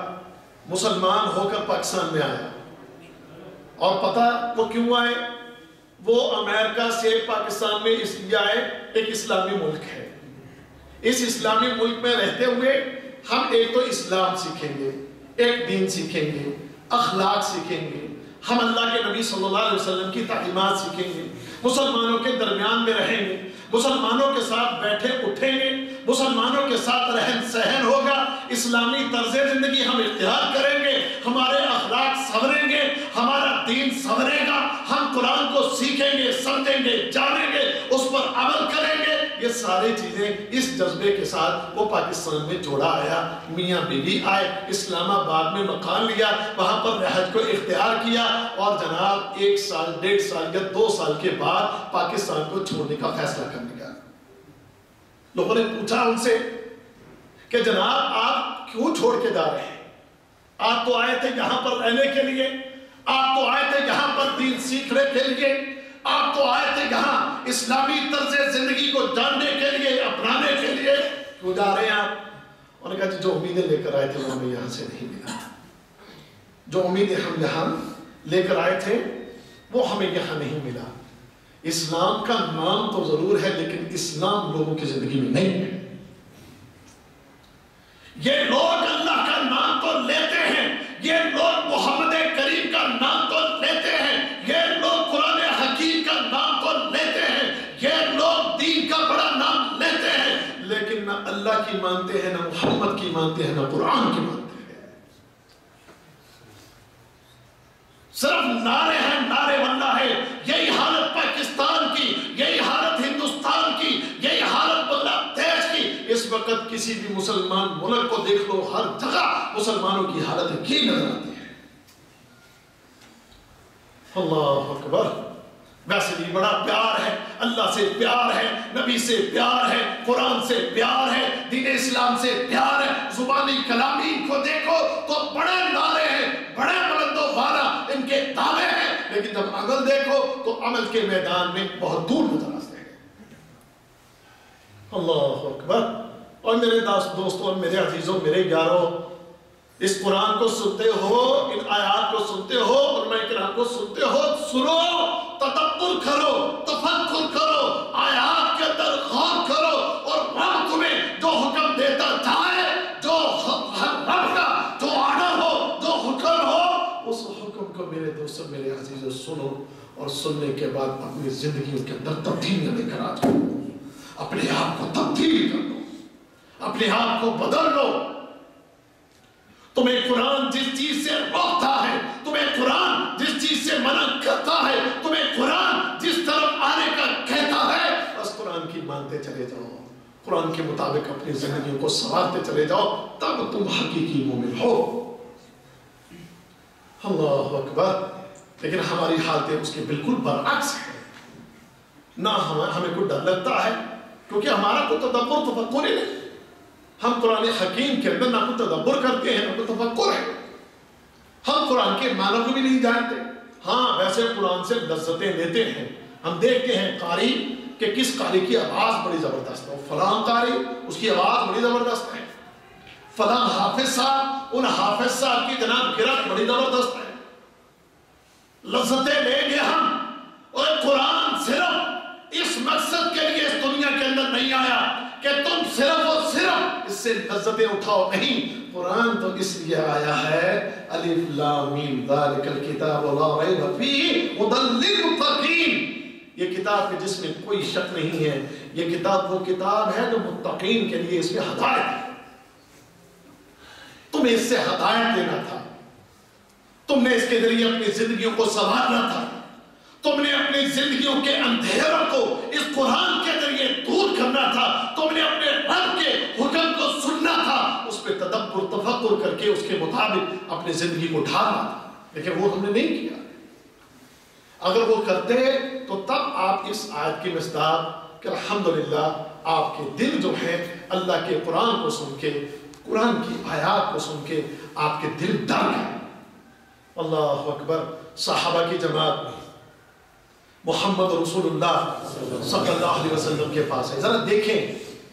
مسلمان ہو کر پاکستان میں آیا، اور پتہ وہ کیوں آئے؟ وہ امریکہ سے پاکستان میں اس لیے آئے، ایک اسلامی ملک ہے، اس اسلامی ملک میں رہتے ہوئے ہم ایک تو اسلام سیکھیں گے، ایک دین سیکھیں گے، اخلاق سیکھیں گے، ہم اللہ کے نبی صلی اللہ علیہ وسلم کی تعلیمات سیکھیں گے، مسلمانوں کے درمیان میں رہیں گے، مسلمانوں کے ساتھ بیٹھے اٹھیں گے، مسلمانوں کے ساتھ رہن سہن ہوگا، اسلامی طرز زندگی ہم اختیار کریں گے، ہمارے اخلاق سنوریں گے، ہمارا دین سنورے گا، ہم قرآن کو سیکھیں گے، سمجھیں گے، جانیں گے، اس پر عمل کریں گے۔ یہ ساری چیزیں اس جذبے کے ساتھ وہ پاکستان میں جوڑا آیا، میاں بیوی آئے، اسلام آباد میں مکان لیا، وہاں پر رہائش کو اختیار کیا، اور جناب 1 سال 1.5 سال یا 2 سال کے بعد پاکستان کو چھوڑنے کا فیصلہ کر لیا۔ لوگوں نے پوچھا ان سے کہ جناب آپ کیوں چھوڑ کے جا رہے ہیں؟ آپ تو آئے تھے یہاں پر رہنے کے لیے، آپ تو آئے تھے یہاں پر دین سیکھنے کے لیے، آپ تو آئے تھے یہاں اسلامی طرز زندگی کو جاننے کے لیے، اپنانے کے لیے، کیوں جا رہے ہیں آپ؟ انہوں نے کہا جو امیدیں لے کر آئے تھے وہ ہمیں یہاں سے نہیں ملا، جو امیدیں ہم یہاں لے کر آئے تھے وہ ہمیں یہاں نہیں ملا۔ اسلام کا نام تو ضرور ہے لیکن اسلام لوگوں کی زندگی میں نہیں ہے۔ یہ لوگ اللہ کا نام تو لیتے ہیں، یہ لوگ محمد کریم کا نام تو لیتے ہیں، یہ لوگ قرآن حکیم کا نام تو لیتے ہیں، یہ لوگ دین کا بڑا نام لیتے ہیں، لیکن نہ اللہ کی مانتے ہیں، نہ محمد کی مانتے ہیں، نہ قرآن کی مانتے ہیں۔ صرف نعرے ہیں، نعرے واللہ ہے۔ یہی حالت پاکستان کی، یہی حالت ہندوستان کی، یہی حالت بنگلہ دیش کی۔ اس وقت کسی بھی مسلمان ملک کو دیکھ لو، ہر جگہ مسلمانوں کی حالت کی نظر آتی ہے۔ اللہ اکبر، ویسے بھی بڑا پیار ہے، اللہ سے پیار ہے، نبی سے پیار ہے، قرآن سے پیار ہے، دین اسلام سے پیار ہے۔ زبانی کلامی کو دیکھو تو بڑے نعرے ہیں، بڑے بلند و بالا ان کے دعوے ہیں، لیکن جب عمل دیکھو تو عمل کے میدان میں بہت دور نظر آتے ہیں۔ اللہ اکبر۔ اور میرے دوستوں اور میرے عزیزوں، میرے یاروں، اس قرآن کو سنتے ہو، ان آیات کو سنتے ہو، علماء کرام کو سنتے ہو، سنو، تدبر کرو، تفکر کرو، آیات کے اندر غور کرو، اور رب تمہیں جو حکم دیتا جائے، جو رب کا جو آرڈر ہو، جو حکم ہو، اس حکم کو میرے دوستوں میرے عزیزوں سنو، اور سننے کے بعد اپنی زندگیوں کے اندر تبدیلیاں لے کر آ جاؤ، اپنے آپ کو تبدیل کر لو، اپنے آپ کو بدل لو۔ تمہیں قرآن جس چیز سے روکتا ہے، تمہیں قرآن جس چیز سے منع کرتا ہے، تمہیں قرآن جس طرف آنے کا کہتا ہے، بس قرآن کی مانتے چلے جاؤ، قرآن کے مطابق اپنی زندگیوں کو سنوارتے چلے جاؤ، تب تم حقیقی مومن ہو۔ اللہ اکبر۔ لیکن ہماری حالتیں اس کے بالکل برعکس ہیں۔ نہ ہمیں کوئی ڈر لگتا ہے، کیونکہ ہمارا کوئی تدبر تفکر ہی نہیں۔ ہم قرآن حکیم کے اندر نہ کوئی تدبر کرتے ہیں، نہ کوئی تفکر ہے۔ ہم قرآن کے معنی کو بھی نہیں جانتے۔ ہاں ویسے قرآن سے لذتیں لیتے ہیں، ہم دیکھتے ہیں قاری کہ کس قاری کی آواز بڑی زبردست ہے، فلاں قاری اس کی آواز بڑی زبردست ہے، فلاں حافظ صاحب ان حافظ صاحب کی جناب قرأت بڑی زبردست ہے، لذتیں لیں گے ہم۔ اور قرآن صرف اس مقصد کے لیے اس دنیا کے اندر نہیں آیا کہ تم صرف اور صرف اس سے لذتیں اٹھاؤ، نہیں، قرآن تو اس لیے آیا ہے الف لام میم ذالک الکتاب لا ریب فیہ ھدی للمتقین، یہ کتاب ہے جس میں کوئی شک نہیں ہے، یہ کتاب وہ کتاب ہے جو متقین کے لیے اس میں ہدایت ہے۔ تمہیں اس سے ہدایت دینا تھا، تم نے اس کے ذریعے اپنی زندگیوں کو سنوارنا تھا، تم نے اپنی زندگیوں کے اندھیروں کو اس قرآن کے ذریعے دور کرنا تھا، تم نے اپنے رب کے حکم کو سننا تھا، اس پہ تدبر تفکر کر کے اس کے مطابق اپنی زندگی کو ڈھالنا تھا، لیکن وہ ہم نے نہیں کیا۔ اگر وہ کرتے تو تب آپ اس آیت کی مصداق کہ الحمدللہ آپ کے دل جو ہیں اللہ کے قرآن کو سن کے، قرآن کی آیات کو سن کے آپ کے دل ڈر گئے۔ اللہ اکبر۔ صحابہ کی جماعت محمد رسول اللہ صلی اللہ علیہ وسلم کے پاس ہے، ذرا دیکھیں،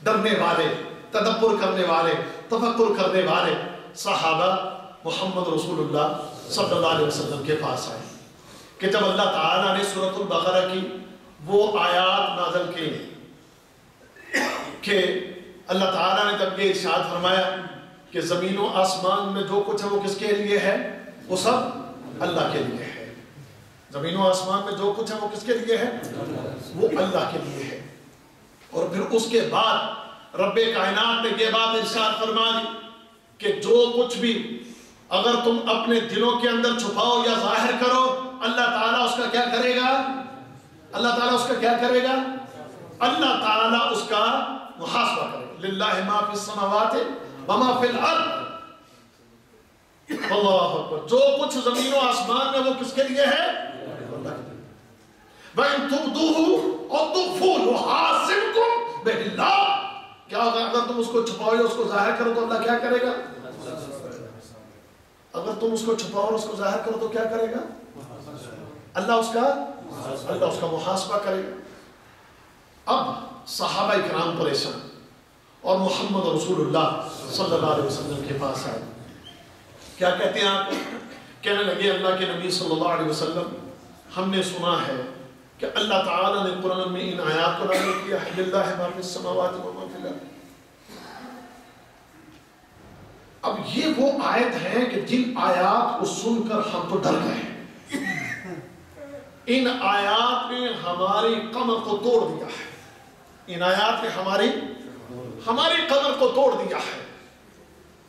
ڈرنے والے، تدبر کرنے والے، تفکر کرنے والے صحابہ محمد رسول اللہ صلی اللہ علیہ وسلم کے پاس آئے کہ جب اللہ تعالیٰ نے سورۃ البقرہ کی وہ آیات نازل کی کہ اللہ تعالیٰ نے جب یہ ارشاد فرمایا کہ زمین و آسمان میں جو کچھ ہے وہ کس کے لیے ہے، وہ سب اللہ کے لیے ہے، زمین و آسمان میں جو کچھ ہے وہ کس کے لیے ہے، وہ اللہ کے لیے ہے۔ اور پھر اس کے بعد رب کائنات نے یہ بات ارشاد فرما دی کہ جو کچھ بھی اگر تم اپنے دلوں کے اندر چھپاؤ یا ظاہر کرو، اللہ تعالیٰ اس کا کیا کرے گا، اللہ تعالیٰ اس کا کیا کرے گا، اللہ تعالیٰ اس کا محاسبہ کرے گا۔ للہ ما فی السماوات وما فی الارض، اللہ اکبر، جو کچھ زمین و آسمان میں وہ کس کے لیے ہے، وَإِن تُبْدُوهُ أَوْ تُخْفُوهُ يُحَاسِبْكُم بِهِ اللَّهُ، کیا ہوگا اگر تم اس کو چھپاؤ یا اس کو ظاہر کرو تو اللہ کیا کرے گا، اگر تم اس کو چھپاؤ اور اس کو ظاہر کرو تو کیا کرے گا، اللہ اس کا محاسبہ کرے گا۔ اب صحابہ کرام پریشان اور محمد رسول اللہ صلی اللہ علیہ وسلم کے پاس آئے، کیا کہتے ہیں آپ، کہنے لگے اللہ کے نبی صلی اللہ علیہ وسلم، ہم نے سنا ہے کہ اللہ تعالیٰ نے قرآن میں ان آیات کو نازل کیا ہے، للہ ما فی السماوات وما فی الارض۔ اب یہ وہ آیت ہے کہ جن آیات کو سن کر ہم تو ڈر گئے، ان آیات نے ہماری قمر کو توڑ دیا ہے، ان آیات نے ہماری قمر کو توڑ دیا ہے۔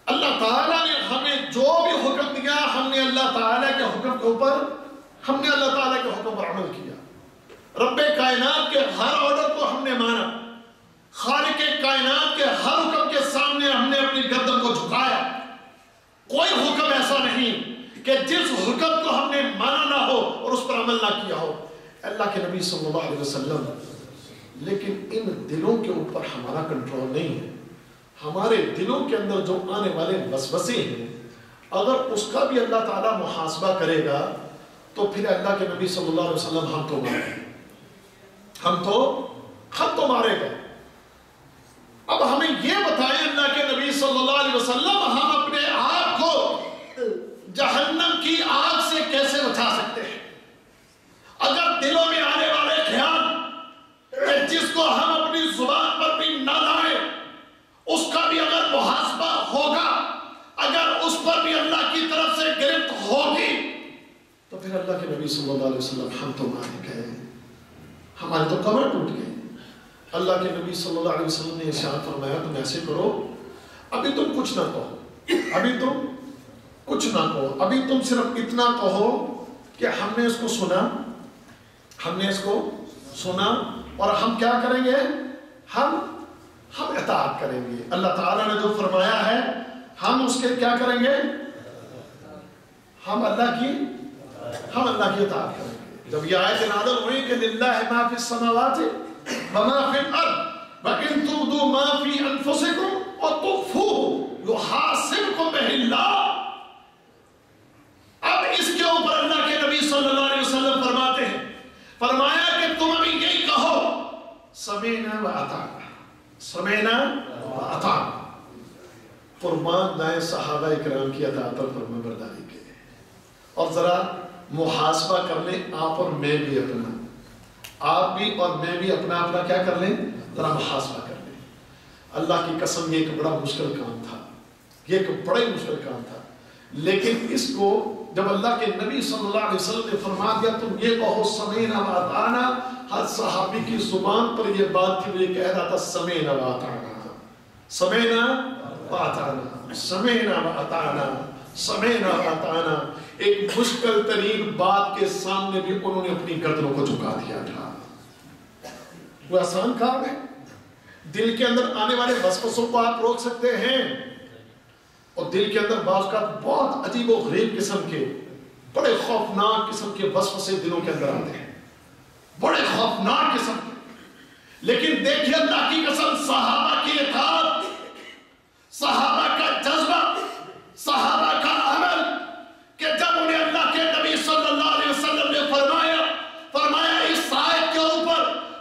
اللہ تعالیٰ نے ہمیں جو بھی حکم دیا، ہم نے اللہ تعالیٰ کے حکم کے اوپر عمل کیا، رب کائنات کے ہر آرڈر کو ہم نے مانا، خالق کائنات کے ہر حکم کے سامنے ہم نے اپنی گردن کو جھکایا۔ کوئی حکم ایسا نہیں کہ جس حکم کو ہم نے مانا نہ ہو اور اس پر عمل نہ کیا ہو۔ اللہ کے نبی صلی اللہ علیہ وسلم لیکن ان دلوں کے اوپر ہمارا کنٹرول نہیں ہے. ہمارے دلوں کے اندر جو آنے والے وسوسے ہیں اگر اس کا بھی اللہ تعالیٰ محاسبہ کرے گا تو پھر اللہ کے نبی صلی اللہ علیہ وسلم ہم تو مارے گا. اب ہمیں یہ بتائیں اللہ کے نبی صلی اللہ علیہ وسلم ہم اپنے آپ کو جہنم کی آگ سے کیسے بچا سکتے ہیں؟ اگر دلوں میں آنے والے خیال جس کو ہم اپنی زبان پر بھی نہ لائیں اس کا بھی اگر محاسبہ ہوگا، اگر اس پر بھی اللہ کی طرف سے گرفت ہوگی تو پھر اللہ کے نبی صلی اللہ علیہ وسلم ہم تو مارے گئے، ہمارے تو کمر ٹوٹ گئے. اللہ کے نبی صلی اللہ علیہ وسلم نے ارشاد فرمایا تم ایسے کرو، ابھی تم کچھ نہ کہو، ابھی تم صرف اتنا کہو کہ ہم نے اس کو سنا اور ہم کیا کریں گے؟ ہم اطاعت کریں گے. اللہ تعالیٰ نے جو فرمایا ہے ہم اس کے کیا کریں گے؟ ہم اللہ کی اطاعت کریں گے. جب یہ آیت نازل ہوئی کہ للہ ما فی السماوات وما فی الارض وَإِن تُبْدُوا مَا فِي أَنفُسِكُمْ وَتُخْفُوهُ يُحَاسِبْكُم بِهِ اللَّهُ. اب اس کے اوپر اللہ کے نبی صلی اللہ علیہ وسلم فرماتے ہیں، فرمایا کہ تم ابھی یہی کہو سمعنا وَأَطَعْنَا. فرمان دائیں صحابہ اکرام کی اطاعت اور فرمان برداری کے. اور ذرا محاسبہ کر لیں آپ اور میں بھی اپنا، آپ بھی اور میں بھی اپنا کیا کر لیں؟ ذرا محاسبہ کر لیں. اللہ کی قسم یہ ایک بڑا مشکل کام تھا، لیکن اس کو جب اللہ کے نبی صلی اللہ علیہ وسلم نے فرما دیا تم یہ کہو سمعنا وأطعنا، ہر صحابی کی زبان پر یہ بات تھی، وہ یہ کہہ رہا تھا سمعنا وأطعنا. ایک مشکل ترین بات کے سامنے بھی انہوں نے اپنی گردنوں کو جھکا دیا تھا. وہ آسان کام ہے؟ دل کے اندر آنے والے وسوسوں کو آپ روک سکتے ہیں، اور دل کے اندر بعض کا بہت عجیب و غریب قسم کے بڑے خوفناک قسم کے وسوسے دلوں کے اندر آتے ہیں، بڑے خوفناک قسم کے. لیکن دیکھیے اللہ کی قسم، صحابہ کی اطاعت، صحابہ کا جذبہ، صحابہ کا عمل، کہ جب انہیں اللہ کے نبی صلی اللہ علیہ وسلم نے فرمایا اس آیت کے اوپر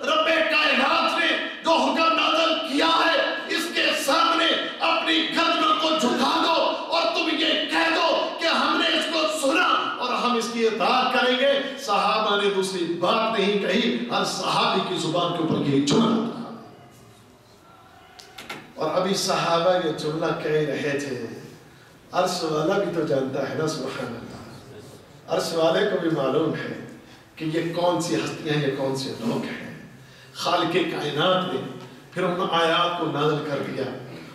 رب کائنات نے جو حکم نازل کیا ہے اس کے سامنے اپنی گردنوں کو جھکا دو اور تم یہ کہہ دو کہ ہم نے اس کو سنا اور ہم اس کی اطاعت کریں گے. صحابہ نے دوسری بات نہیں کہی، ہر صحابی کی زبان کے اوپر یہ جملہ تھا. اور ابھی صحابہ یہ جملہ کہہ رہے تھے، عرش والا بھی تو جانتا ہے نا، سبحان اللہ، عرش والے کو بھی معلوم ہے کہ یہ کون سی ہستیاں، یہ کون سے لوگ ہیں. خالق کائنات نے پھر ان آیات کو نازل کر دیا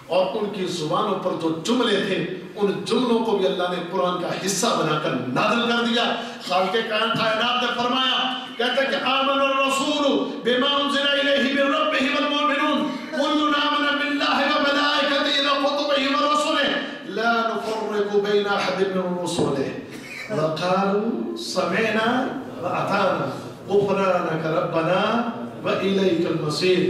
اور ان کی زبانوں پر جو جملے تھے ان جملوں کو بھی اللہ نے قرآن کا حصہ بنا کر نازل کر دیا. خالق کائنات نے فرمایا، کہتے کہ آمن الرسول بما انزل الیہ من ربہ والمؤمنون کل آمن باللہ وملائکتہ وکتبہ ورسلہ لا نفرق بین احد من رسلہ وقالوا سمعنا وأطعنا غفرانك ربنا وإليك المصير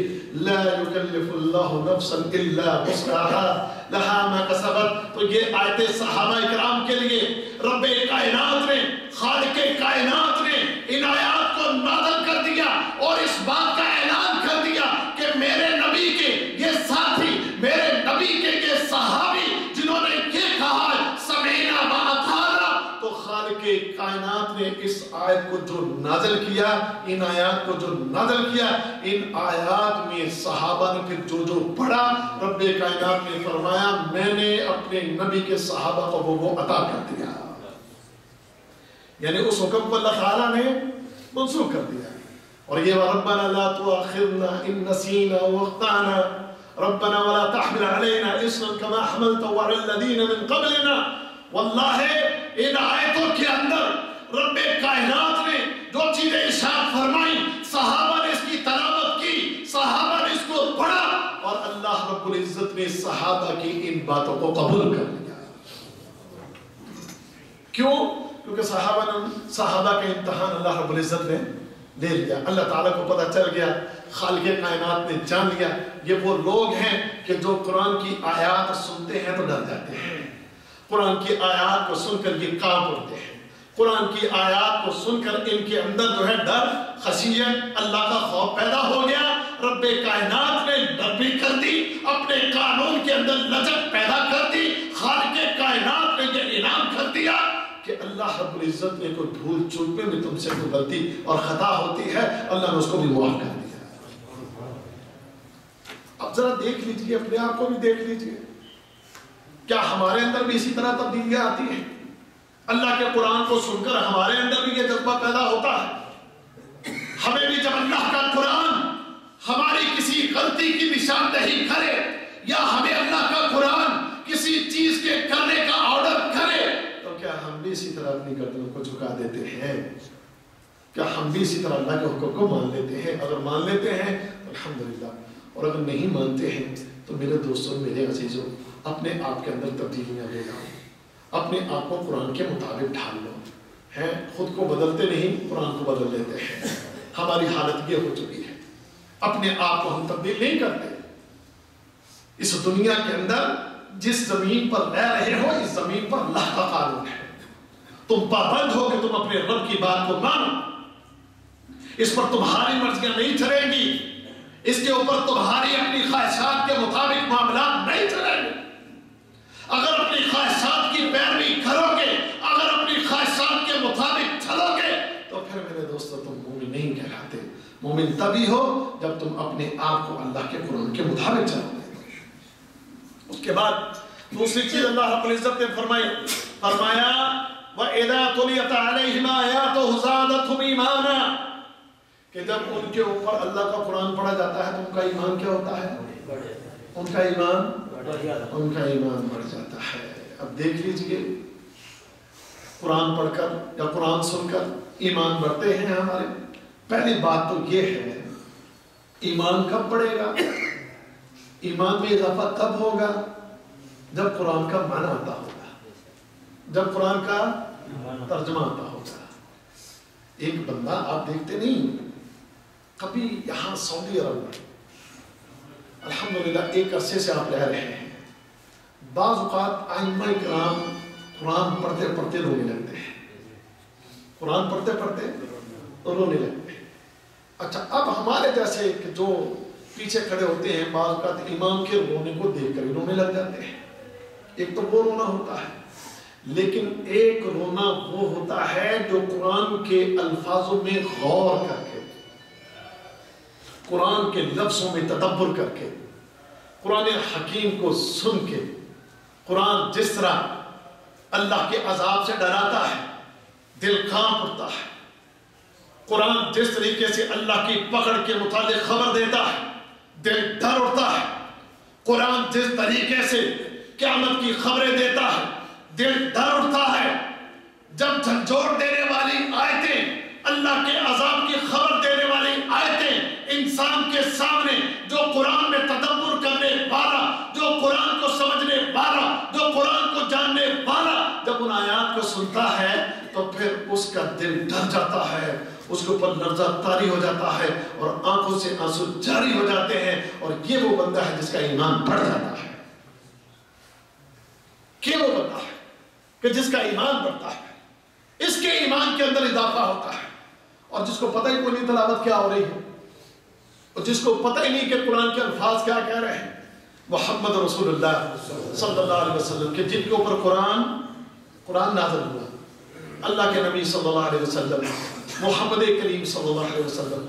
لا يكلف الله نفسا إلا وسعها لها ما كسبت. تو یہ آیت صحابہ اکرام کے لیے رب کائنات نے، خالق کائنات نے ان آیات کو نازل کر دیا اور اس بات کا اعلان کر دیا کہ میرے نبی کے یہ ساتھی، میرے نبی کے یہ صحابی جنہوں نے یہ کہا سمعنا وأطعنا، تو خالق کائنات نے اس آیت کو جو نازل کیا، ان آیات کو جو نازل کیا، ان آیات میں صحابہ نے پھر جو پڑھا، رب کائنات نے فرمایا میں نے اپنے نبی کے صحابہ کو وہ عطا کر دیا. یعنی اس حکم کو اللہ تعالیٰ نے منسوخ کر دیا. اور یہ ربنا لا تؤاخذنا ان نسینا واخطأنا ربنا ولا تحمل علينا اصرا كما حملته على الذين من قبلنا. واللہ ان آیتوں کے اندر رب کائنات نے جو چیزیں ارشاد فرمائی، صحابہ نے اس کی تلاوت کی، صحابہ نے اس کو پڑھا اور اللہ رب العزت نے صحابہ کی ان باتوں کو قبول کر لیا. کیوں؟ کیونکہ صحابہ کا امتحان اللہ رب العزت نے لے لیا، اللہ تعالیٰ کو پتہ چل گیا، خالق کائنات نے جان لیا یہ وہ لوگ ہیں کہ جو قرآن کی آیات سنتے ہیں تو ڈر جاتے ہیں، قرآن کی آیات کو سن کر یہ کانپ اٹھتے ہیں، قرآن کی آیات کو سن کر ان کے اندر جو ہے ڈر، خشیت، اللہ کا خوف پیدا ہو گیا۔ رب کائنات نے نرمی کر دی، اپنے قانون کے اندر لچک پیدا کر دی، خالق کائنات نے یہ انعام کر دیا کہ اللہ رب العزت نے کوئی بھول چوک میں بھی تم سے کوئی غلطی اور خطا ہوتی ہے، اللہ نے اس کو بھی معاف کر دیا۔ اب ذرا دیکھ لیجئے، اپنے آپ کو بھی دیکھ لیجئے، کیا ہمارے اندر بھی اسی طرح تبدیلیاں آتی ہیں؟ اللہ کے قرآن کو سن کر ہمارے اندر بھی یہ جذبہ پیدا ہوتا ہے؟ ہمیں بھی جب اللہ کا قرآن ہماری کسی غلطی کی نشاندہی کرے یا ہمیں اللہ کا قرآن کسی چیز کے کرنے کا آرڈر کرے تو کیا ہم بھی اسی طرح اپنی گردنوں کو جھکا دیتے ہیں؟ کیا ہم بھی اسی طرح اللہ کے حکم کو مان لیتے ہیں؟ اگر مان لیتے ہیں تو الحمدللہ، اور اگر نہیں مانتے ہیں تو میرے دوستوں، میرے عزیزوں، اپنے آپ کے اندر تبدیلیاں لے لاؤ، اپنے آپ کو قرآن کے مطابق ڈھال لو، ہیں خود کو بدلتے نہیں، قرآن کو بدل لیتے ہیں۔ ہماری حالت یہ ہو چکی ہے، اپنے آپ کو ہم تبدیل نہیں کرتے۔ اس دنیا کے اندر جس زمین پر رہ رہے ہو، اس زمین پر اللہ کا قانون ہے، تم پابند ہو کہ تم اپنے رب کی بات کو مانو، اس پر تمہاری مرضیاں نہیں چلیں گی، اس کے اوپر تمہاری اپنی خواہشات کے مطابق معاملات نہیں چلیں گے۔ اگر اپنی خواہشات کی پیروی کرو گے، اگر اپنی خواہشات کے مطابق چلو گے تو پھر میرے دوستو تم مومن نہیں کہلاتے۔ مومن تبھی ہو جب تم اپنے آپ کو اللہ کے قرآن کے مطابق چلو گے۔ اس کے بعد دوسری چیز اللہ رب العزت نے فرمایا وَإِذَا تُلِيَتْ عَلَيْهِمْ آيَاتُهُ زَادَتْهُمْ إِيمَانًا، کہ جب ان کے اوپر اللہ کا قرآن پڑھا جاتا ہے تو ان کا ایمان کیا ہوتا ہے؟ ان کا ایمان بڑھ جاتا ہے۔ اب دیکھ لیجئے، قرآن پڑھ کر یا قرآن سن کر ایمان بڑھتے ہیں ہمارے؟ پہلی بات تو یہ ہے، ایمان کب بڑھے گا؟ ایمان میں اضافہ کب ہوگا؟ جب قرآن کا معنی آتا ہوگا، جب قرآن کا ترجمہ آتا ہوگا۔ ایک بندہ آپ دیکھتے نہیں، کبھی یہاں سعودی عرب میں الحمدللہ ایک عرصے سے آپ رہ رہے ہیں، بعض اوقات ائمہ کرام قرآن پڑھتے پڑھتے رونے لگتے ہیں، قرآن پڑھتے پڑھتے رونے لگتے ہیں۔ اچھا، اب ہمارے جیسے کہ جو پیچھے کھڑے ہوتے ہیں، بعض اوقات امام کے رونے کو دیکھ کر رونے لگ جاتے ہیں۔ ایک تو وہ رونا ہوتا ہے، لیکن ایک رونا وہ ہوتا ہے جو قرآن کے الفاظوں میں غور کر کے، قرآن کے لفظوں میں تدبر کر کے، قرآن حکیم کو سن کے، قرآن جس طرح اللہ کے عذاب سے ڈراتا ہے دل کانپ اٹھتا ہے، قرآن جس طریقے سے اللہ کی پکڑ کے متعلق خبر دیتا ہے دل ڈر اٹھتا ہے، قرآن جس طریقے سے قیامت کی خبریں دیتا ہے دل ڈر اٹھتا ہے۔ جب جھنجھوڑ دینے والی آیتیں، اللہ کے عذاب کی خبر دینے والی آیتیں انسان کے سامنے، جو قرآن میں تدبر کرنے والا، جو قرآن کو سمجھنے والا، جو قرآن کو جاننے والا جب ان آیات کو سنتا ہے تو پھر اس کا دل ڈر جاتا ہے، اس کے اوپر لرزہ طاری ہو جاتا ہے اور آنکھوں سے آنسو جاری ہو جاتے ہیں، اور یہ وہ بندہ ہے جس کا ایمان بڑھ جاتا ہے۔ کہ وہ بندہ ہے کہ جس کا ایمان بڑھتا ہے، اس کے ایمان کے اندر اضافہ ہوتا ہے، اور جس کو پتہ ہی کوئی نہیں تلاوت کیا ہو رہی ہے، اور جس کو پتہ ہی نہیں کہ قرآن کے الفاظ کیا کہہ رہے ہیں، محمد رسول اللہ صلی اللہ علیہ وسلم کہ جن کے اوپر قرآن نازل ہوا، اللہ کے نبی صلی اللہ علیہ وسلم، محمد کریم صلی اللہ علیہ وسلم،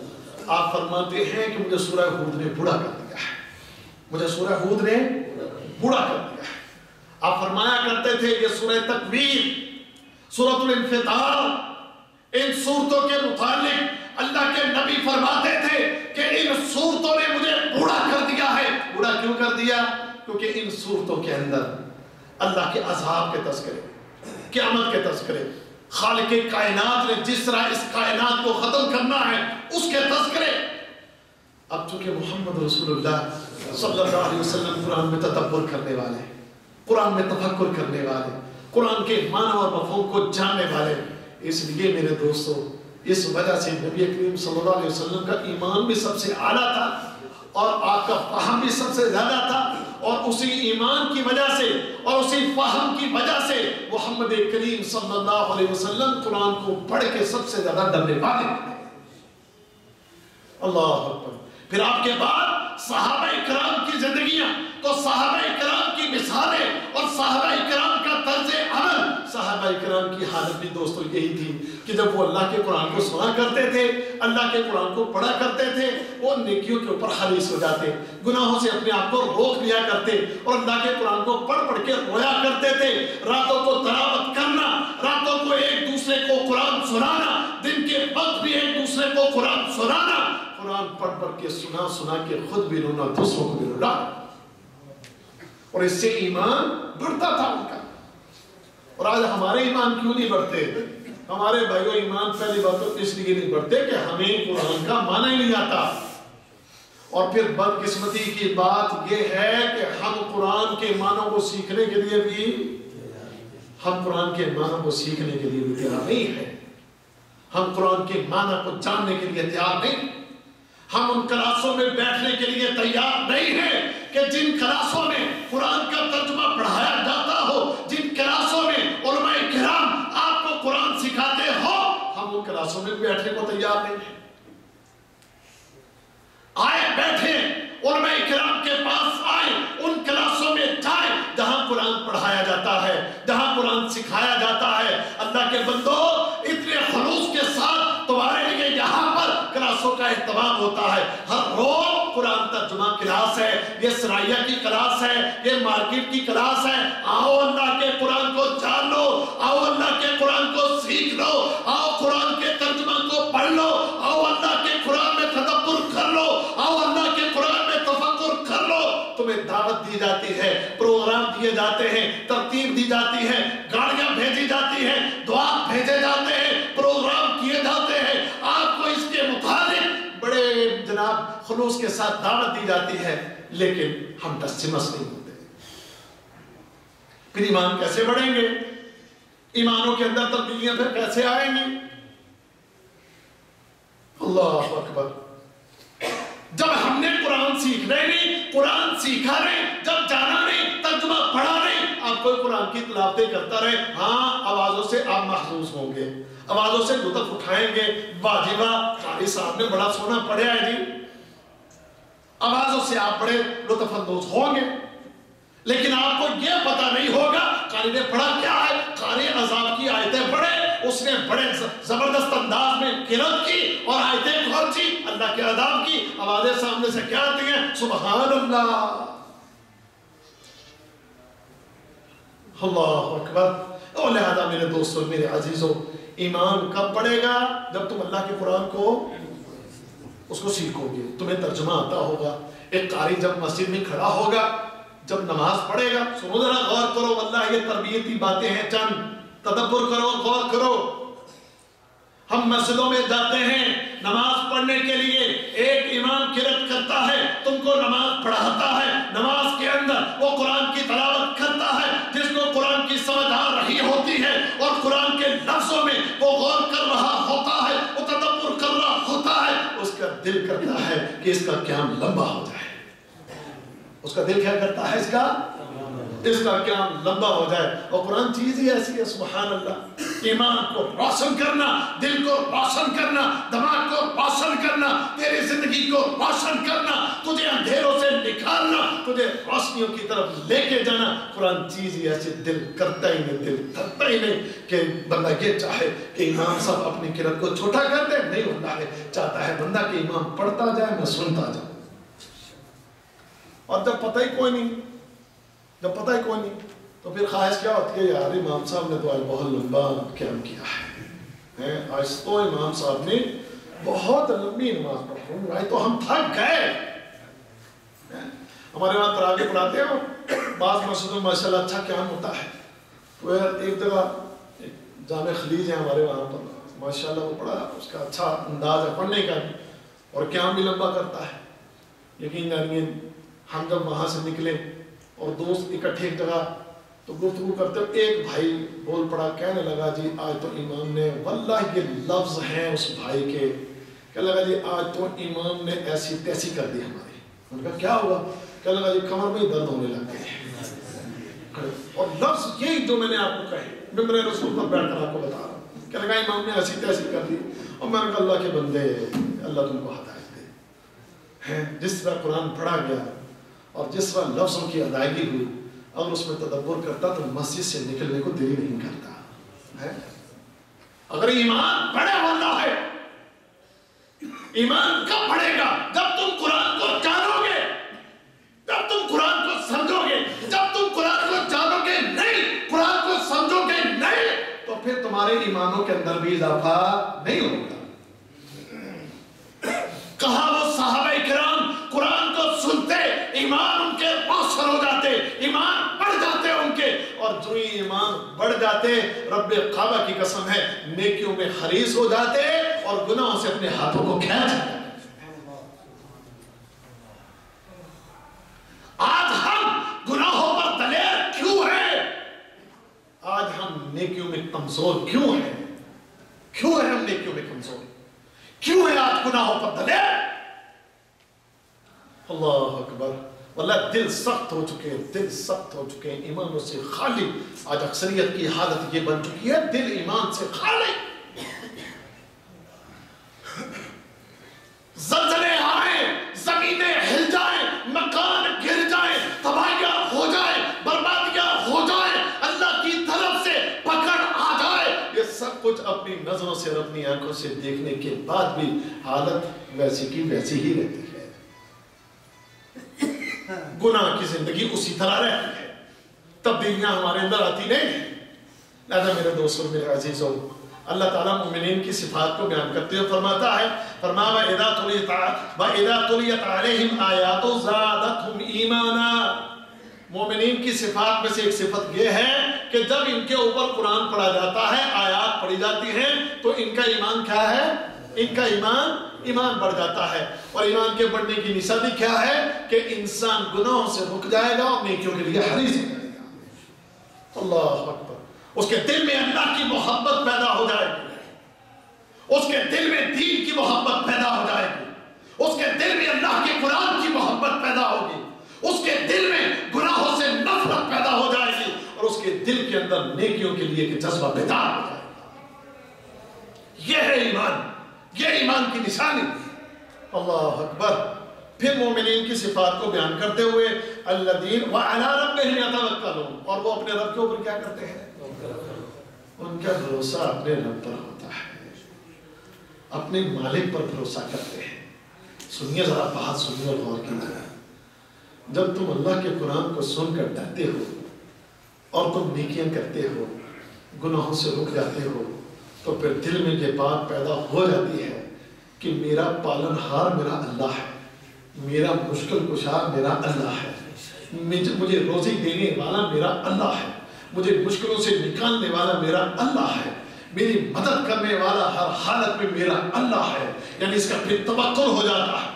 آپ فرماتے ہیں کہ مجھے سورہ ہود نے بوڑھا کر دیا ہے، مجھے سورہ ہود نے بوڑھا کر دیا ہے۔ آپ فرمایا کرتے تھے یہ سورہ تکویر، سورۃ الانفطار، ان صورتوں کے متعلق اللہ کے نبی فرماتے تھے کہ ان صورتوں نے مجھے بوڑھا کر دیا ہے۔ بوڑھا کیوں کر دیا؟ کیونکہ ان صورتوں کے اندر اللہ کے عذاب کے تذکرے، قیامت کے تذکرے، خالق کائنات نے جس طرح اس کائنات کو ختم کرنا ہے اس کے تذکرے۔ اب چونکہ محمد رسول اللہ صلی اللہ علیہ وسلم قرآن میں تدبر کرنے والے، قرآن میں تفکر کرنے والے، قرآن کے معنی اور مفہوم کو جاننے والے، اس لیے میرے دوستو اس وجہ سے نبی کریم صلی اللہ علیہ وسلم کا ایمان بھی سب سے اعلیٰ تھا اور آپ کا فہم بھی سب سے زیادہ تھا، اور اسی ایمان کی وجہ سے اور اسی فہم کی وجہ سے محمد کریم صلی اللہ علیہ وسلم قرآن کو پڑھ کے سب سے زیادہ ڈرنے والے تھے۔ اللہ اکبر۔ پھر آپ کے بعد صحابہ کرام کی زندگیاں، تو صحابہ کرام کی مثالیں اور صحابہ کرام کا طرز عمل، صحابہ کرام کی حالت بھی دوستو یہی تھی کہ جب وہ اللہ کے قرآن کو سنا کرتے تھے، اللہ کے قرآن کو پڑھا کرتے تھے، وہ نیکیوں کے اوپر حریص ہو جاتے، گناہوں سے اپنے آپ کو روک لیا کرتے اور اللہ کے قرآن کو پڑھ پڑھ کے رویا کرتے تھے۔ راتوں کو تلاوت کرنا، راتوں کو ایک دوسرے کو قرآن سنانا، دن کے وقت بھی ایک دوسرے کو قرآن سنانا، قرآن پڑھ پڑھ کے سنا سنا کے خود بھی رونا، دوسروں کو بھی رونا، اور اس سے ایمان بڑھتا تھا ان کا۔ اور آج ہمارے ایمان کیوں نہیں بڑھتے؟ ہمارے بھائیوں ایمان پہلی بات تو اس لیے نہیں بڑھتے کہ ہمیں قرآن کا معنی ہی نہیں آتا، اور پھر بدقسمتی کی بات یہ ہے کہ ہم قرآن کے معنوں کو سیکھنے کے لیے بھی تیار نہیں ہیں، ہم قرآن کے معنی کو جاننے کے لیے تیار نہیں، ہم ان کلاسوں میں بیٹھنے کے لیے تیار نہیں ہیں کہ جن کلاسوں میں قرآن کا ترجمہ پڑھایا جاتا ہو، جن کلاسوں میں علماء کرام آپ کو قرآن سکھاتے ہو، ہم ان کلاسوں میں بیٹھنے کو تیار نہیں ہیں۔ آئے بیٹھے علماء کرام کے پاس آئے، ان کلاسوں میں جائیں جہاں قرآن پڑھایا جاتا ہے، جہاں قرآن سکھایا جاتا ہے۔ اللہ کے بندو، اتنے خلوص کے ساتھ تمہارے لیے یہاں پر کلاسوں کا اہتمام ہوتا ہے، ہر روز قرآن ترجمہ کلاس ہے، یہ سرائیہ کی کلاس ہے، یہ مارکیٹ کی کلاس ہے۔ آؤ اللہ کے قرآن کو جان لو، آؤ اللہ کے قرآن کو سیکھ لو، آؤ قرآن کے ترجمہ کو پڑھ لو، آؤ اللہ کے قرآن میں تدبر کر لو، آؤ اللہ کے قرآن میں تفکر کر لو۔ تمہیں دعوت دی جاتی ہے، پروگرام دیے جاتے ہیں، ترتیب دی جاتی ہے، گاڑیاں بھیجی جاتی ہیں، دعا بھیجے جاتے ہیں، پروگرام کیے جاتے ہیں، آپ کو اس کے مطابق بڑے جناب خلوص کے ساتھ دعوت دی جاتی ہے، لیکن ہم ٹسمس نہیں ہوتے۔ پھر ایمان کیسے بڑھیں گے؟ ایمانوں کے اندر تبدیلیاں پھر کیسے آئیں گی؟ اللہ اکبر۔ جب ہم نے قرآن سیکھنا نہیں، قرآن سیکھا نہیں، جب جانا نہیں، ترجمہ پڑھا نہیں، آپ کوئی قرآن کی تلاوتیں کرتا رہے، ہاں آوازوں سے آپ محظوظ ہوں گے، آوازوں سے لطف اٹھائیں گے، واجبہ قاری صاحب نے بڑا سونا پڑھا ہے جی، آوازوں سے آپ بڑے لطف اندوز ہوں گے، لیکن آپ کو یہ پتا نہیں ہوگا قاری نے پڑھا کیا ہے۔ قاری عذاب کی آیتیں پڑھے، اس نے بڑے زبردست انداز میں قرأت کی، اور آیتیں کون سی؟ اللہ کے عذاب کی، آوازیں سامنے سے کیا آتی ہیں؟ سبحان اللہ، اللہ اکبر۔ اور لہذا میرے دوستوں، میرے عزیزوں، ایمان کب بڑھے گا؟ جب تم اللہ کے قرآن کو اس کو سیکھو گے، تمہیں ترجمہ آتا ہوگا۔ ایک قاری جب مسجد میں کھڑا ہوگا، جب نماز پڑھے گا، سنو ذرا غور کرو، واللہ یہ تربیتی باتیں ہیں، چند تدبر کرو، غور کرو۔ ہم مسجدوں میں جاتے ہیں نماز پڑھنے کے لیے، ایک امام قرأت کرتا ہے، تم کو نماز پڑھاتا ہے، نماز کے اندر وہ قرآن کی تلاوت کرتا ہے، جس کو قرآن کی سمجھ آ رہی ہوتی ہے، اور قرآن کے لفظوں میں وہ غور کر رہا ہوتا ہے، وہ تدبر کر رہا ہوتا ہے، اس کا دل کرتا ہے کہ اس کا قیام لمبا ہو جائے، اس کا دل کیا کرتا ہے؟ اس کا قیام لمبا ہو جائے۔ اور قرآن چیز ہی ایسی ہے، سبحان اللہ۔ ایمان کو روشن کرنا، دل کو روشن کرنا، دماغ کو روشن کرنا، تیری زندگی کو روشن کرنا، تجھے اندھیروں سے نکالنا، تجھے روشنیوں کی طرف لے کے جانا، قرآن چیز ہی ایسی، دل کرتا ہی نہیں، دل کرتا ہی نہیں کہ بندہ یہ چاہے کہ امام صاحب اپنی قرأت کو چھوٹا کر دے، نہیں ہوتا ہے، چاہتا ہے بندہ کہ امام پڑھتا جائے، میں سنتا جاؤں۔ اور جب پتہ ہی کوئی نہیں، تو پھر خواہش کیا ہوتی ہے؟ یار امام صاحب نے تو آج بہت لمبا قیام کیا ہے، آج تو امام صاحب نے بہت لمبی نماز پڑھی، آج تو ہم تھک گئے۔ ہمارے وہاں تراویح پڑھاتے ہیں، بعض مسجدوں میں ماشاءاللہ اچھا قیام ہوتا ہے، تو ایک جگہ جامع خلیج ہے ہمارے وہاں پر، ماشاءاللہ وہ پڑھا، اس کا اچھا انداز ہے پڑھنے کا بھی، اور قیام بھی لمبا کرتا ہے۔ یقین جانیے ہم جب وہاں سے نکلے اور دوست اکٹھے ایک جگہ تو گفتگو کرتے ہوئے ایک بھائی بول پڑا، کہنے لگا جی آج تو امام نے، واللہ یہ لفظ ہیں اس بھائی کے، کہنے لگا جی آج تو امام نے ایسی تیسی کر دی ہماری۔ انہوں نے کہا کیا ہوا؟ کہنے لگا جی کمر میں درد ہونے لگ گئے، اور لفظ یہی جو میں نے آپ کو کہے، ممبر رسول پر بیٹھ کر آپ کو بتا رہا ہوں۔ کہنے لگا امام نے ایسی تیسی کر دی، اور میں نے کہا اللہ کے بندے، اللہ تم کو ہدایت دے۔ جس طرح قرآن پڑھا گیا اور جس طرح لفظوں کی ادائیگی ہوئی، اگر اس میں تدبر کرتا تو مسجد سے نکلنے کو دل نہیں کرتا ہے۔ اگر ایمان بڑھے والا ہے، ایمان کب بڑھے گا؟ جب تم قرآن کو جانو گے، جب تم قرآن کو سمجھو گے۔ جب تم قرآن کو جانو گے نہیں، قرآن کو سمجھو گے نہیں، تو پھر تمہارے ایمانوں کے اندر بھی اضافہ نہیں ہوگا۔ کہا وہ صحابہ کرام قرآن کو سنتے، ایمان ان کے مؤثر ہو جاتے، ایمان بڑھ جاتے ان کے، اور جو ایمان بڑھ جاتے، رب کعبہ کی قسم ہے نیکیوں میں حریص ہو جاتے اور گناہوں سے اپنے ہاتھوں کو کھینچ جاتے۔ آج ہم گناہوں پر دلیر کیوں ہیں؟ آج ہم نیکیوں میں کمزور کیوں ہیں؟ کیوں ہیں ہم نیکیوں میں کمزور؟ کیوں ہے آج گناہوں پر دلیر؟ اللہ اکبر، واللہ دل سخت ہو چکے، دل سخت ہو چکے، ایمانوں سے خالی۔ آج اکثریت کی حالت یہ بن چکی ہے، دل ایمان سے خالی۔ زلزلے آئیں، زمینیں ہل جائیں، مکان گر جائیں، تباہیاں ہو جائیں، بربادیاں ہو جائیں، اللہ کی طرف سے پکڑ آ جائے، یہ سب کچھ اپنی نظروں سے اور اپنی آنکھوں سے دیکھنے کے بعد بھی حالت ویسی کی ویسی ہی رہتی ہے۔ گناہ کی زندگی اسی طرح رہتی ہے، تبدیلیاں ہمارے اندر آتی نہیں ہیں۔ لہذا میرے دوستوں، میرے عزیزوں، اللہ تعالیٰ مومنین کی صفات کو بیان کرتے ہوئے فرماتا ہے، فرمایا وَإِذَا تُلِيَتْ عَلَيْهِمْ آيَاتُ زَادَتْهُمْ ایمانا۔ مومنین کی صفات میں سے ایک صفت یہ ہے کہ جب ان کے اوپر قرآن پڑھا جاتا ہے، آیات پڑھی جاتی ہیں، تو ان کا ایمان کیا ہے؟ ان کا ایمان بڑھ جاتا ہے۔ اور ایمان کے بڑھنے کی نشانی کیا ہے؟ کہ انسان گناہوں سے رک جائے گا اور نیکیوں کے لیے حریص ہو جائے گا۔ اللہ اکبر، اس کے دل میں اللہ کی محبت پیدا ہو جائے گی، اس کے دل میں دین کی محبت پیدا ہو جائے گی، اس کے دل میں اللہ کے قرآن کی محبت پیدا ہوگی، اس کے دل میں گناہوں سے نفرت پیدا ہو جائے گی، اور اس کے دل کے اندر نیکیوں کے لیے کہ جذبہ بیدار ہو جائے گا۔ یہ ہے ایمان، یہ ایمان کی نشانی۔ اللہ اکبر۔ پھر مومنین کی صفات کو بیان کرتے ہوئے الذین وعلی ربہم یتوکلون، اور وہ اپنے رب کے اوپر کیا کرتے ہیں؟ ان کا بھروسہ اپنے رب پر ہوتا ہے، اپنے مالک پر بھروسہ کرتے ہیں۔ سنیے ذرا بات، سنیے اور غور کیجیے۔ جب تم اللہ کے قرآن کو سن کر ڈرتے ہو اور تم نیکیاں کرتے ہو، گناہوں سے رک جاتے ہو، تو پھر دل میں یہ بات پیدا ہو جاتی ہے کہ میرا پالن ہار میرا اللہ ہے، میرا مشکل کشا میرا اللہ ہے، مجھے روزی دینے والا میرا اللہ ہے، مجھے مشکلوں سے نکالنے والا میرا اللہ ہے، میری مدد کرنے والا ہر حالت میں میرا اللہ ہے۔ یعنی اس کا پھر توکل ہو جاتا ہے،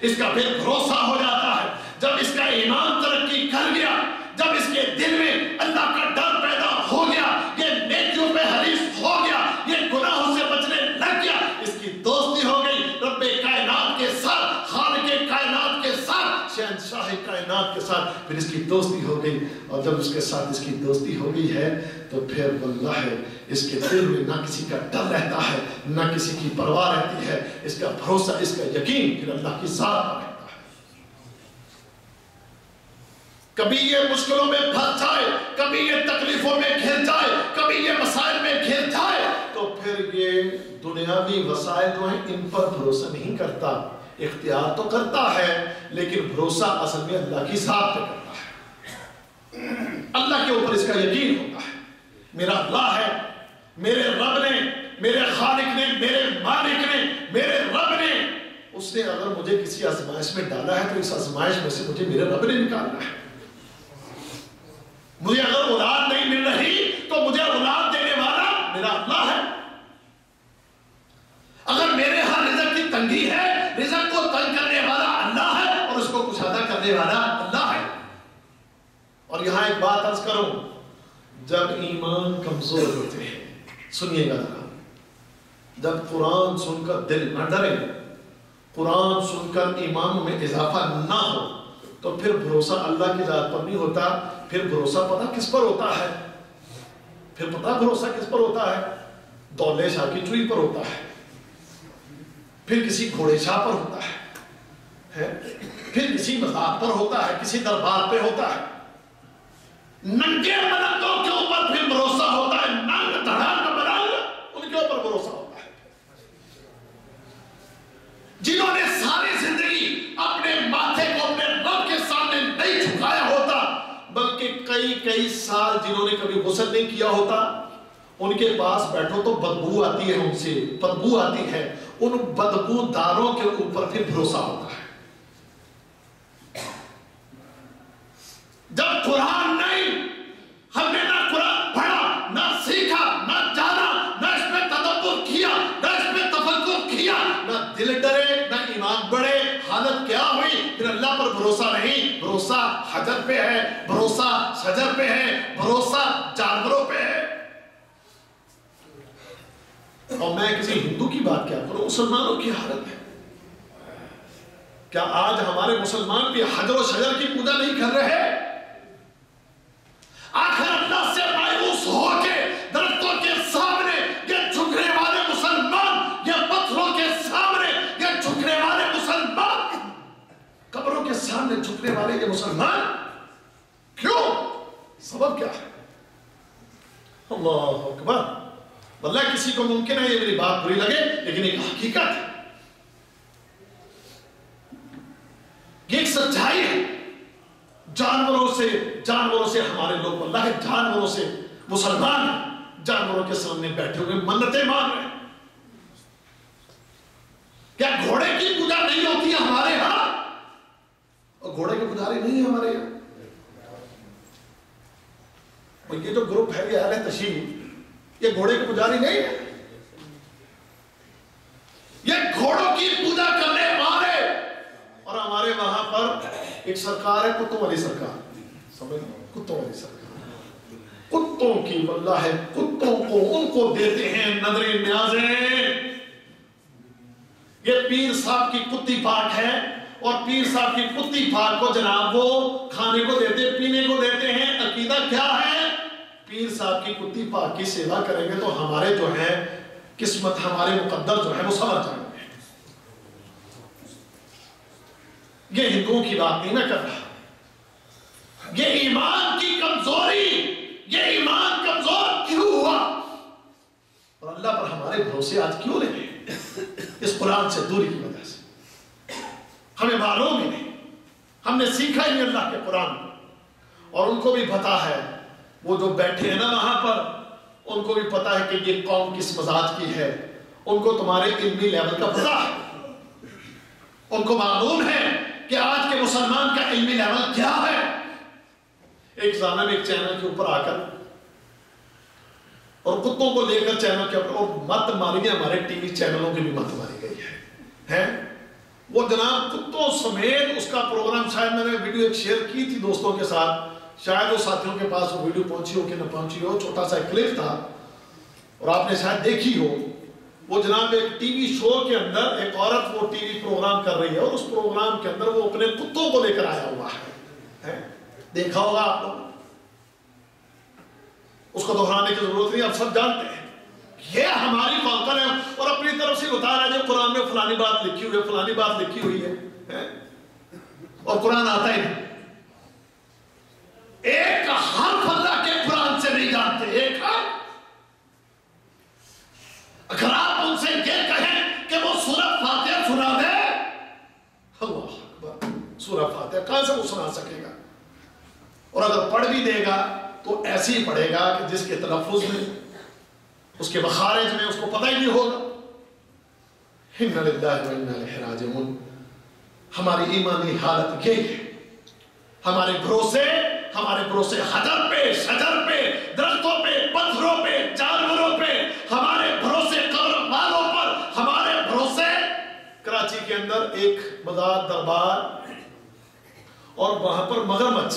اس کا پھر بھروسہ ہو جاتا ہے۔ جب اس کا ایمان ترقی کر گیا، جب اس کے دل میں اللہ کا ڈر پیدا ہو گیا، یہ نیکیوں پہ حریص ہو گیا، یہ گناہوں سے بچنے لگ گیا، اس کی دوستی ہو گئی رب کائنات کے ساتھ، خالق کائنات کے ساتھ، شہنشاہ کائنات کے ساتھ، پھر اس کی دوستی ہو گئی۔ اور جب اس کے ساتھ اس کی دوستی ہو گئی ہے تو پھر واللہ اس کے دل میں نہ کسی کا ڈر رہتا ہے، نہ کسی کی پرواہ رہتی ہے، اس کا بھروسہ، اس کا یقین پھر اللہ کی ذات پر رہتا ہے۔ کبھی یہ مشکلوں میں پھنس جائے، کبھی یہ تکلیفوں میں گھر جائے، کبھی یہ مسائل میں گھر جائے، تو پھر یہ دنیاوی وسائل جو ہیں ان پر بھروسہ نہیں کرتا، اختیار تو کرتا ہے لیکن بھروسہ اصل میں اللہ کی ذات پہ کرتا ہے، اللہ کے اوپر اس کا یقین ہوتا ہے۔ میرا اللہ ہے، میرے رب نے، میرے خالق نے، میرے مالک نے، میرے رب نے، اس نے اگر مجھے کسی آزمائش میں ڈالا ہے تو اس آزمائش میں سے مجھے میرے رب نے نکالنا ہے۔ مجھے اگر اولاد نہیں مل رہی تو مجھے اولاد دینے والا میرا اللہ ہے۔ اگر میرے ہاں رزق کی تنگی ہے، رزق کو تنگ کرنے والا اللہ ہے اور اس کو کشادہ کرنے والا اللہ ہے۔ اور یہاں ایک بات عرض کروں، جب ایمان کمزور ہوتے ہیں، سنیے گا ذرا، جب قرآن سن کر دل نہ ڈرے، قرآن سن کر ایمان میں اضافہ نہ ہو، تو پھر بھروسہ اللہ کی ذات پر نہیں ہوتا، پھر بھروسہ پتہ کس پر ہوتا ہے؟ پھر پتہ بھروسہ کس پر ہوتا ہے؟ دولے شاہ کی چوئی پر ہوتا ہے، پھر کسی گھوڑے شاہ پر ہوتا ہے، پھر کسی مذاق پر ہوتا ہے، کسی دربار پہ ہوتا ہے، ننگے ملکوں کے اوپر پھر بھروسہ ہوتا ہے، ننگ دھڑانگ بنانگ ان کے اوپر بھروسہ ہوتا ہے، جنہوں نے ساری زندگی اپنے ماتھے کو اپنے رب کے سامنے نہیں جھکایا ہوتا، بلکہ کئی سال جنہوں نے کبھی غسل نہیں کیا ہوتا، ان کے پاس بیٹھو تو بدبو آتی ہے، ان سے بدبو آتی ہے، ان بدبو داروں کے اوپر پھر بھروسہ ہوتا ہے۔ جب قرآن نہیں، ہم نے نہ قرآن پڑھا، نہ سیکھا، نہ جانا، نہ اس میں تدبر کیا، نہ اس میں تفکر کیا، نہ دل ڈرے، نہ ایمان بڑھے، حالت کیا ہوئی؟ پھر اللہ پر بھروسہ نہیں، بھروسہ حجر پہ ہے، بھروسہ شجر پہ ہے، بھروسہ جانوروں پہ ہے۔ اور میں کسی ہندو کی بات کیا کروں، مسلمانوں کی حالت ہے۔ کیا آج ہمارے مسلمان بھی حجر و شجر کی پوجا نہیں کر رہے؟ آخر اللہ سے مایوس ہو کے درختوں کے سامنے یہ جھکنے والے مسلمان، یہ پتھروں کے سامنے یہ جھکنے والے مسلمان، قبروں کے سامنے جھکنے والے یہ مسلمان، کیوں؟ سبب کیا ہے؟ اللہ اکبر۔ واللہ کسی کو ممکن ہے یہ میری بات بری لگے، لیکن ایک حقیقت ہے، یہ ایک سچائی ہے۔ جانوروں سے ہمارے لوگ، اللہ کے جانوروں سے مسلمان جانوروں کے سامنے بیٹھے ہوئے منتیں مان رہے ہیں۔ کیا گھوڑے کی پوجا نہیں ہوتی ہے ہمارے ہاں؟ اور گھوڑے کے پجاری نہیں ہے ہمارے یہاں؟ اور یہ جو گروپ ہے یہ اہل تشیع، یہ گھوڑے کے پجاری نہیں ہے، یہ گھوڑوں کی پوجا کرنے والے۔ اور ہمارے وہاں پر ایک سرکار ہے، کتوں والی سرکار، سمجھ کتوں والی سرکار، کتوں کی واللہ ہے، کتوں کو ان کو دیتے ہیں نظر نیازیں۔ یہ پیر صاحب کی کتی پاک ہے، اور پیر صاحب کی کتی پاک کو جناب وہ کھانے کو دیتے، پینے کو دیتے ہیں۔ عقیدہ کیا ہے؟ پیر صاحب کی کتی پاک کی سیوا کریں گے تو ہمارے جو ہے قسمت، ہمارے مقدر جو ہے وہ سنور جائیں گے۔ یہ ہندوؤں کی بات نہیں میں کر رہا، یہ ایمان کی کمزوری، یہ ایمان کمزور کیوں ہوا اور اللہ پر ہمارے بھروسے آج کیوں رہے؟ اس قرآن سے دوری کی وجہ سے۔ ہمیں معلوم ہی نہیں، ہم نے سیکھا ہی نہیں اللہ کے قرآن، اور ان کو بھی پتا ہے، وہ جو بیٹھے ہیں نا وہاں پر، ان کو بھی پتا ہے کہ یہ قوم کس مزاج کی ہے، ان کو تمہارے علمی لیول کا پتا ہے، ان کو معلوم ہے کہ آج کے مسلمان کا علمی لیول کیا ہے۔ ایک ظالم ایک چینل کے اوپر آ کر اور کتوں کو لے کر چینل کے اوپر اور مت ماری گئی، ہمارے ٹی وی چینلوں کی بھی مت ماری گئی ہے۔ وہ جناب کتوں سمیت اس کا پروگرام، شاید میں نے ویڈیو ایک شیئر کی تھی دوستوں کے ساتھ، شاید وہ ساتھیوں کے پاس وہ ویڈیو پہنچی ہو کہ نہ پہنچی ہو، چھوٹا سا کلپ تھا اور آپ نے شاید دیکھی ہو۔ وہ جناب ایک ٹی وی شو کے اندر ایک عورت وہ ٹی وی پروگرام کر رہی ہے، اور اس پروگرام کے اندر وہ اپنے کتوں کو لے کر آیا ہوا ہے، دیکھا ہوگا آپ لوگ، اس کو دہرانے کی ضرورت نہیں، آپ سب جانتے ہیں۔ یہ ہماری فوقن ہے، اور اپنی طرف سے بتا رہا ہے قرآن میں فلانی بات لکھی ہوئی ہے، فلانی بات لکھی ہوئی ہے، اور قرآن آتا ہی نہیں، ایک حرف اللہ کے قرآن سے نہیں جانتے، ایک حرف۔ اگر آپ ان سے یہ کہیں کہ وہ سورہ فاتحہ سنا دے، اللہ اکبر، سورہ فاتحہ کہاں سے وہ سنا سکے گا؟ اور اگر پڑھ بھی دے گا تو ایسے ہی پڑھے گا کہ جس کے تلفظ میں، اس کے مخارج میں اس کو پتہ ہی نہیں ہوگا۔ اِنَّ لِلَّهِ وَإِنَّا إِلَيْهِ رَاجِعُونَ۔ ہماری ایمانی حالت یہ ہے، ہمارے بھروسے حجر پہ، شجر پہ، درختوں پہ، پتھروں پہ، جانوروں پہ، ہمارے بھروسے قبر والوں پر، ہمارے بھروسے کراچی کے اندر ایک مزار دربار اور وہاں پر مگرمچھ،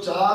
4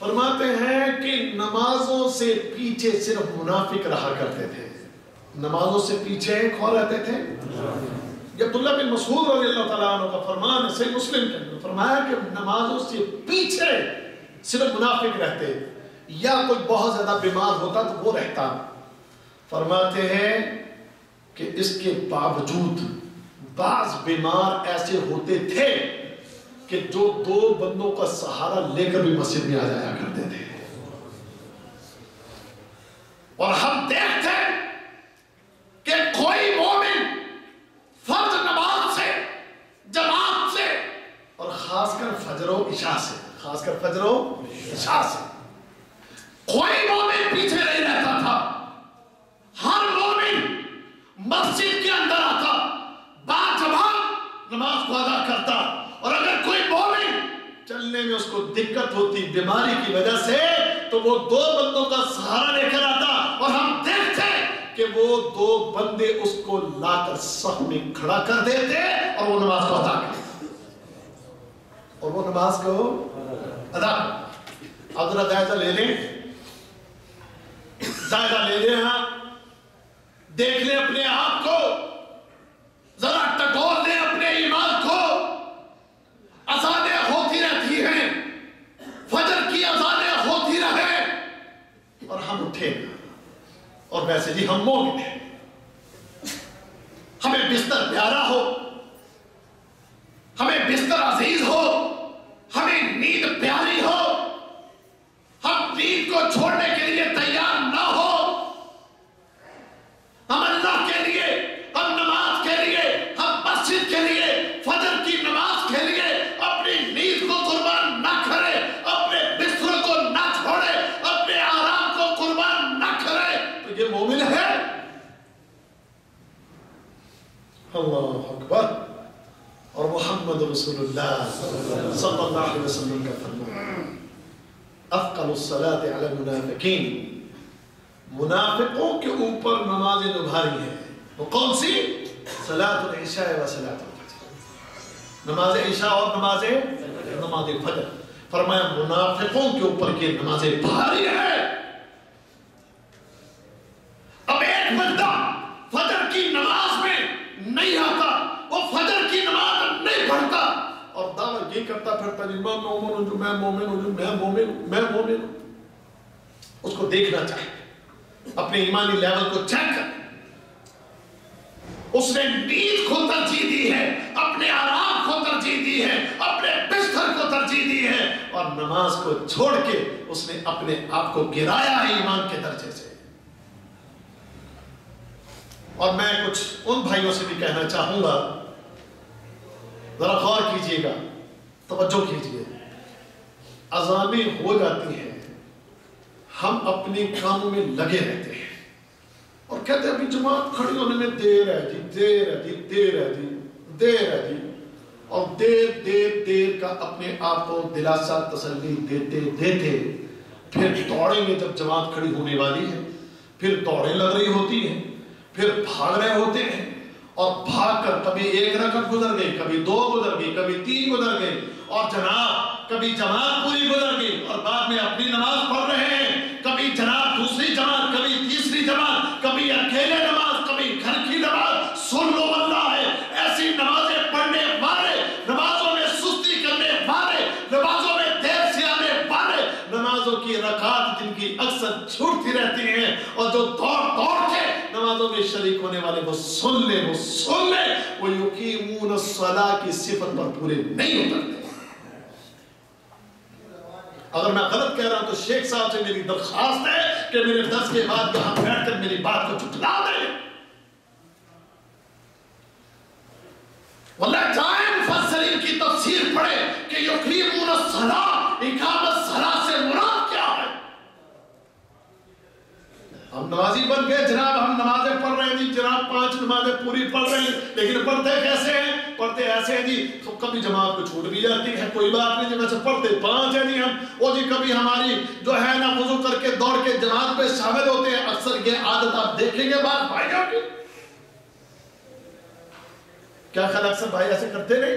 فرماتے ہیں کہ نمازوں سے پیچھے صرف منافق رہا کرتے تھے. نمازوں سے پیچھے کون رہتے تھے؟ یہ عبداللہ بن مسعود رضی اللہ تعالیٰ عنہ کا فرمان ہے صحیح مسلم کے اندر. فرمایا کہ نمازوں سے پیچھے صرف منافق رہتے، یا کوئی بہت زیادہ بیمار ہوتا تو وہ رہتا. فرماتے ہیں کہ اس کے باوجود بعض بیمار ایسے ہوتے تھے کہ جو 2 بندوں کا سہارا لے کر بھی مسجد میں آ جایا کرتے تھے. اور ہم دیکھتے کہ کوئی مومن فرض نماز سے، جماعت سے، اور خاص کر فجر و عشاء سے، خاص کر فجر و عشاء سے کوئی مومن پیچھے نہیں رہتا تھا. ہر مومن مسجد کے اندر آتا، باجماعت نماز کو ادا کرتا. اور اگر کوئی مومن چلنے میں اس کو دقت ہوتی بیماری کی وجہ سے تو وہ 2 بندوں کا سہارا لے کر آتا، اور ہم دیکھتے کہ وہ 2 بندے اس کو لا کر صف میں کھڑا کر دیتے اور وہ نماز کو ادا کرتے، اور وہ نماز کو ادا کرتے. اب ذرا جائزہ لے لیں، جائزہ لے لیں. ہاں دیکھ لیں اپنے آپ کو، ذرا ٹٹول دیں اپنے ایمان کو. اذانیں ہوتی رہتی ہیں، فجر کی اذانیں ہوتی رہے، اور ہم اٹھے اور ویسے جی ہم مومن ہیں، ہمیں بستر پیارا ہو، ہمیں بستر عزیز ہو، ہمیں نیند پیاری ہو، ہم نیند کو چھوڑنے کے لیے تیار نہ ہو. ہم اللہ کے لیے، ہم نماز کے لیے، ہم مسجد کے لیے، فجر کی نماز کے لیے اپنی نیند کو قربان نہ کرے، اپنے بستر کو نہ چھوڑے، اپنے آرام کو قربان نہ کرے، تو یہ مومن ہے. اللہ اکبر. اور محمد رسول اللہ صلی اللہ علیہ وسلم کا فرمان افقل الصلاة علی المنافقین، منافقوں کے اوپر نماز بھاری ہے. وہ کون سی؟ صلاۃ العشاء و صلاۃ الفجر، نماز عشاء اور نماز فجر. فرمایا منافقوں کے اوپر کی نماز بھاری ہے. اب ایک بندہ فجر کی نماز میں نہیں آتا، وہ فجر کی نماز نہیں پڑھتا اور دعویٰ یہ کرتا پھرتا جی میں مومن ہوں، جو میں مومن ہوں، جو میں مومن ہوں، میں مومن ہوں. اس کو دیکھنا چاہیے، اپنے ایمانی لیول کو چیک کر. اس نے نیند کو ترجیح دی ہے، اپنے آرام کو ترجیح دی ہے، اپنے بستر کو ترجیح دی ہے، اور نماز کو چھوڑ کے اس نے اپنے آپ کو گرایا ہے ایمان کے درجے سے. اور میں کچھ ان بھائیوں سے بھی کہنا چاہوں گا، ذرا غور کیجئے گا، توجہ کیجئے. اذانیں ہو جاتی ہیں، ہم اپنے کاموں میں لگے رہتے ہیں اور کہتے ہیں ابھی جماعت کھڑی ہونے میں دیر ہے جی، دیر ہے جی، دیر ہے جی، دیر ہے جی. اور دیر کا اپنے آپ کو دلاسا تسلی دیتے دیتے پھر دوڑیں گے جب جماعت کھڑی ہونے والی ہے، پھر دوڑیں لگ رہی ہوتی ہیں، پھر بھاگ رہے ہوتے ہیں، اور بھاگ کر کبھی 1 رکعت گزر گئی، کبھی 2 گزر گئی، کبھی 3 گزر گئی، اور جناب کبھی جماعت پوری گزر گئی اور بعد میں اپنی نماز پڑھ رہے ہیں. کبھی جناب دوسری جماعت، کبھی تیسری جماعت، کبھی اکیلے نماز، کبھی گھر کی نماز. سن لو اللہ ہے، ایسی نمازیں پڑھنے والے، نمازوں میں سستی کرنے والے، نمازوں میں دیر سے آنے والے، نمازوں کی رکعات جن کی اکثر چھوٹتی رہتی ہیں، اور جو دوڑ کے نمازوں میں شریک ہونے والے، وہ سن لے، وہ سن لے، وہ یقیمون الصلاۃ کی صفت پر پورے نہیں اترتے. اگر میں غلط کہہ رہا ہوں تو شیخ صاحب سے میری درخواست ہے کہ میرے درس کے بعد یہاں بیٹھ کر میری بات کو جھٹلا دیں. واللہ جائیں مفسرین کی تفسیر پڑھے کہ یقیمون الصلاۃ، اقامت صلاۃ سے مراد کیا ہے. ہم نمازی بن گئے جناب، ہم نمازیں پڑھ رہے ہیں جی جناب، 5 نمازیں پوری پڑھ رہے ہیں، لیکن پڑھتے کیسے ہیں؟ پڑھتے ایسے ہیں جی، تو کبھی جماعت کو چھوٹ بھی جاتی ہے، کوئی بات نہیں جی، ویسے پڑھتے 5 ہیں جی ہم، اور جی کبھی ہماری جو ہے نا وضو کر کے دوڑ کے جماعت میں شامل ہوتے ہیں. اکثر یہ عادت آپ دیکھیں گے بات بھائیوں کی. کیا خیال اکثر بھائی ایسے کرتے نہیں؟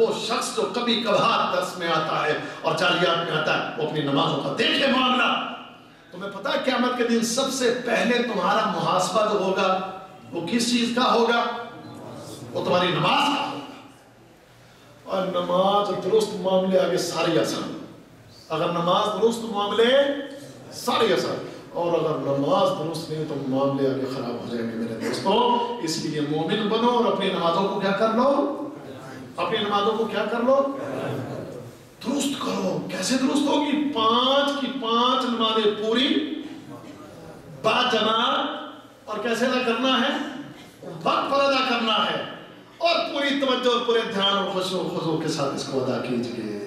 وہ شخص جو کبھی کبھار درس میں آتا ہے اور جالیات میں آتا ہے وہ اپنی نمازوں کا دیکھے معاملہ. تمہیں پتا ہے قیامت کے دن سب سے پہلے تمہارا محاسبہ جو ہوگا وہ کس چیز کا ہوگا؟ وہ تمہاری نماز کا ہوگا. اور نماز درست معاملے آگے ساری آسان. اگر نماز درست معاملے ساری آسان، اور اگر نماز درست نہیں تو معاملے آگے خراب ہو جائیں گے میرے دوستوں. اس لیے مومن بنو اور اپنی نمازوں کو کیا کر لو؟ اپنی نمازوں کو کیا کر لو؟ درست کرو. کیسے درست ہوگی؟ 5 کی 5 نمازیں پوری با جماعت، اور کیسے ادا کرنا ہے؟ وقت پر ادا کرنا ہے، اور پوری توجہ اور پورے دھیان اور خشوع و خضوع کے ساتھ اس کو ادا کیجئے.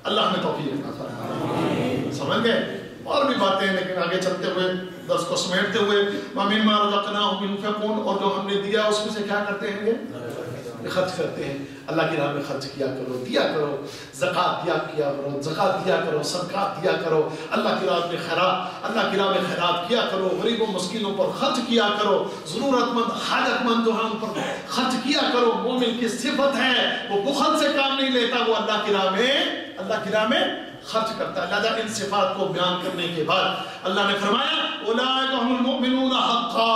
اللہ ہمیں توفیق عطا فرمائے. سمجھ گئے؟ اور بھی باتیں لیکن آگے چلتے ہوئے درس کو سمیٹتے ہوئے وَمِمَّا رَزَقْنَاهُمْ يُنْفِقُونَ، اور جو ہم نے دیا اس میں سے کیا کرتے ہیں؟ یہ خرچ کرتے ہیں. اللہ کی راہ میں خرچ کیا کرو، دیا کرو. زکوٰۃ دیا کرو، زکوٰۃ دیا کرو، صدقات دیا کرو. اللہ کی راہ میں خیرات، اللہ کی راہ میں خیرات کیا کرو. غریبوں مسکینوں پر خرچ کیا کرو. ضرورت مند حاجت مند جو ہیں ان پر خرچ کیا کرو. مومن کی صفت ہے وہ بخل سے کام نہیں لیتا، وہ اللہ کی راہ میں خرچ کرتا ہے. لہذا ان صفات کو بیان کرنے کے بعد اللہ نے فرمایا اولئک هم المؤمنون حقا.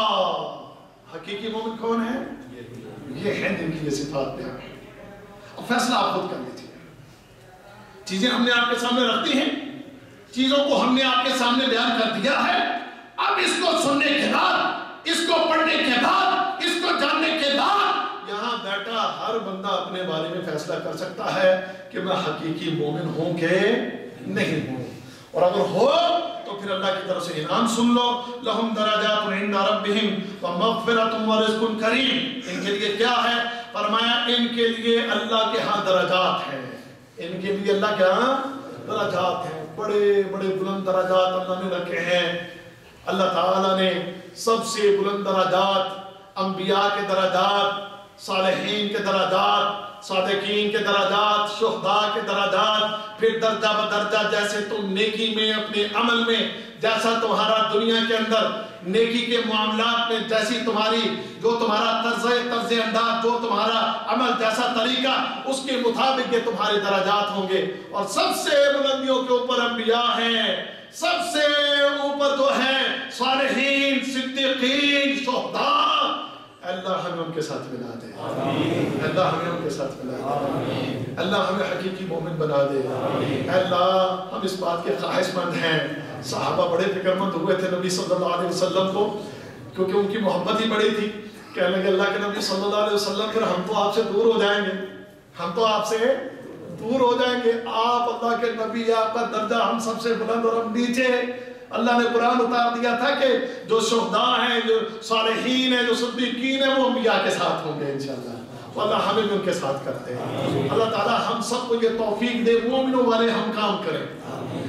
حقیقی مومن کون ہے؟ یہ ہیں جن کی یہ صفات بیان. اب فیصلہ آپ خود کر لیجیے. چیزیں ہم نے آپ کے سامنے رکھ دی ہیں، چیزوں کو ہم نے آپ کے سامنے بیان کر دیا ہے. اب اس کو سننے کے بعد، اس کو پڑھنے کے بعد، اس کو جاننے کے بعد یہاں بیٹھا ہر بندہ اپنے بارے میں فیصلہ کر سکتا ہے کہ میں حقیقی مومن ہوں کہ نہیں ہوں. اور اگر ہو تو پھر اللہ کی طرف سے انعام سن لو. لَهُمْ دَرَجَاتٌ عِنْدَ رَبِّهِمْ وَمَغْفِرَةٌ وَرِزْقٌ كَرِيمٌ. ان کے لیے کیا ہے؟ فرمایا ان کے لیے اللہ کے ہاں درجات ہیں. ان کے لیے اللہ کے ہاں درجات ہیں. بڑے بڑے بلند درجات اللہ نے رکھے ہیں. اللہ تعالیٰ نے سب سے بلند درجات انبیاء کے درجات، صالحین کے درجات، صادقین کے درجات، شہداء کے درجات، پھر درجہ بدرجہ جیسے تم نیکی میں، اپنے عمل میں، جیسا تمہارا دنیا کے اندر نیکی کے معاملات میں جیسی تمہاری جو تمہارا طرز انداز، جو تمہارا عمل، جیسا طریقہ، اس کے مطابق یہ تمہارے درجات ہوں گے. اور سب سے بلندیوں کے اوپر انبیاء ہیں، سب سے اوپر جو ہے صالحین، صدیقین، شہداء. اللہ ہمیں ان کے ساتھ ملا دے. اللہ ہمیں ان کے ساتھ ملا دے. اللہ ہمیں حقیقی مومن بنا دے. اللہ ہم اس بات کے خواہش مند ہیں. صحابہ بڑے فکر مند ہوئے تھے نبی صلی اللہ علیہ وسلم کو، کیونکہ ان کی محبت ہی بڑی تھی. کہنے لگے اللہ کے نبی صلی اللہ علیہ وسلم پھر ہم تو آپ سے دور ہو جائیں گے، ہم تو آپ سے دور ہو جائیں گے. آپ اللہ کے نبی، آپ کا درجہ ہم سب سے بلند اور ہم نیچے. اللہ نے قرآن اتار دیا تھا کہ جو شہداء ہیں، جو صالحین ہیں، جو صدیقین ہیں، وہ انبیاء کے ساتھ ہوں گے انشاءاللہ. اللہ ہمیں بھی ان کے ساتھ کرتے ہیں. اللہ تعالیٰ ہم سب کو یہ توفیق دے مومنوں والے ہم کام کریں،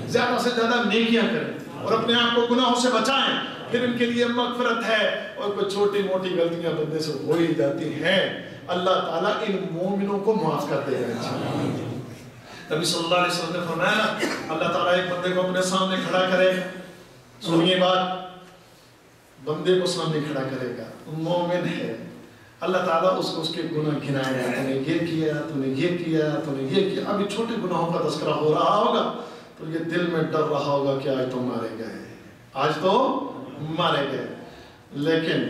زیادہ سے زیادہ نیکیاں کریں اور اپنے آپ کو گناہوں سے بچائیں. پھر ان کے لیے مغفرت ہے، اور کوئی چھوٹی موٹی غلطیاں بندے سے ہو ہی جاتی ہیں، اللہ تعالیٰ ان مومنوں کو معاف کر دے گا انشاءاللہ. نبی صلی اللہ علیہ وسلم نے فرمایا اللہ تعالیٰ ایک بندے کو اپنے سامنے کھڑا کرے. سنیے بات، بندے کو سامنے کھڑا کرے گا، مومن ہے. اللہ تعالیٰ اس کو اس کے گناہ گنائے گا. تو نے یہ کیا، تو نے یہ کیا، تو نے یہ کیا. ابھی چھوٹے گناہوں کا تذکرہ ہو رہا ہوگا تو یہ دل میں ڈر رہا ہوگا کہ آج تو مارے گئے، آج تو مارے گئے. لیکن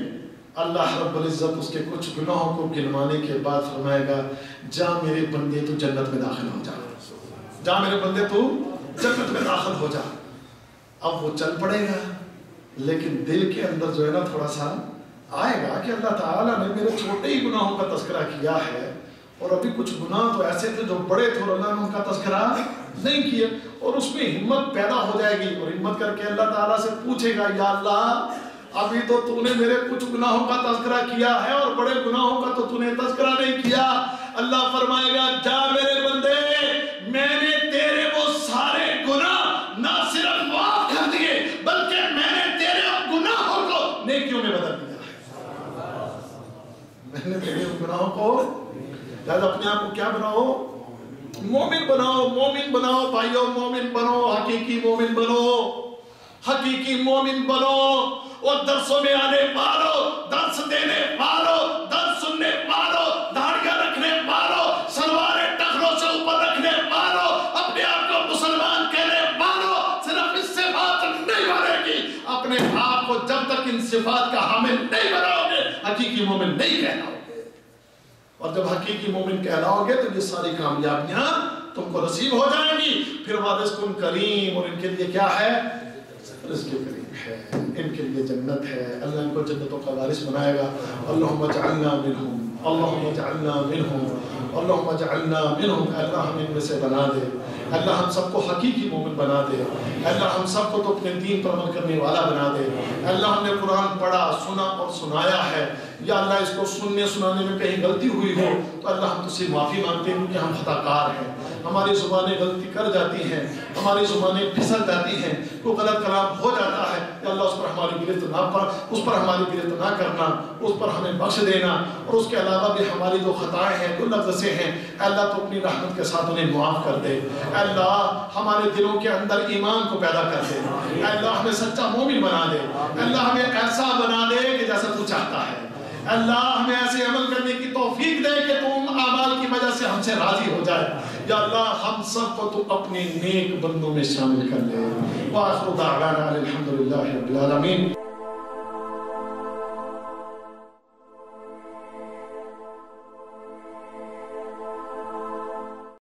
اللہ رب العزت اس کے کچھ گناہوں کو گنوانے کے بعد فرمائے گا جا میرے بندے تو جنت میں داخل ہو جا، جا میرے بندے تو جنت میں داخل ہو جا. اب وہ چل پڑے گا، لیکن دل کے اندر جو ہے نا تھوڑا سا آئے گا کہ اللہ تعالیٰ نے میرے چھوٹے ہی گناہوں کا تذکرہ کیا ہے، اور ابھی کچھ گناہ تو ایسے تھے جو بڑے تھے اور اللہ نے ان کا تذکرہ نہیں کیا. اور اس میں ہمت پیدا ہو جائے گی، اور ہمت کر کے اللہ تعالیٰ سے پوچھے گا یا اللہ ابھی تو نے میرے کچھ گناہوں کا تذکرہ کیا ہے اور بڑے گناہوں کا تو نے تذکرہ نہیں کیا. اللہ فرمائے گا جا میرے بندے، میں نے تیرے وہ سارے گناہ نہ صرف معاف کر دیے بلکہ میں نے تیرے گناہوں کو نیکیوں میں بدل دیا. میں نے تیرے گناہوں کو، لہذا اپنے آپ کو کیا بناؤ؟ مومن بناؤ. مومن بناؤ بھائیو، مومن بنو، حقیقی مومن بنو، حقیقی مومن بنو. اور درسوں میں آنے والوں، درس دینے والوں، درس سننے والوں، داڑیاں رکھنے والوں، سلواریں صفات کا حامل نہیں بناؤ گے حقیقی مومن نہیں کہلاؤ گے. اور جب حقیقی مومن کہلاؤ گے تو یہ ساری کامیابیاں تم کو نصیب ہو جائیں گی. پھر وارث کریم، اور ان کے لیے کیا ہے؟ رزق کریم ہے، ان کے لیے جنت ہے. اللہ ان کو جنتوں کا وارث بنائے گا. اللہم اجعلنا منہم، اللہم اجعلنا منہم، اللہم اجعلنا منہم. اللہ ہم ان میں سے بنا دے. اللہ ہم سب کو حقیقی مومن بنا دے. اللہ ہم سب کو تو اپنے دین پر عمل کرنے والا بنا دے. اللہ ہم نے قرآن پڑھا، سنا اور سنایا ہے. یا اللہ اس کو سننے سنانے میں کہیں غلطی ہوئی ہو تو اللہ ہم تجھ سے معافی مانگتے ہیں کیونکہ ہم خطا کار ہیں. ہماری زبانیں غلطی کر جاتی ہیں، ہماری زبانیں پھسل جاتی ہیں، کوئی غلط کلام ہو جاتا ہے. یا اللہ اس پر ہماری گرفت نہ کرنا، اس پر ہمیں بخش دینا. اور اس کے علاوہ بھی ہماری جو خطائیں ہیں، جو لفظیں ہیں، اللہ تو اپنی رحمت کے ساتھ انہیں معاف کر دے. اللہ ہمارے دلوں کے اندر ایمان کو پیدا کر دے. اللہ ہمیں سچا مومن بنا دے. اللہ ہمیں ایسا بنا دے کہ جیسا تو چاہتا ہے. اللہ ہمیں ایسے عمل کرنے کی توفیق دے کہ تم اعمال کی وجہ سے ہم سے راضی ہو جائے. یا اللہ ہم سب کو تو اپنے نیک بندوں میں شامل کر لے. وآخر دعوانا الحمدللہ رب العالمین.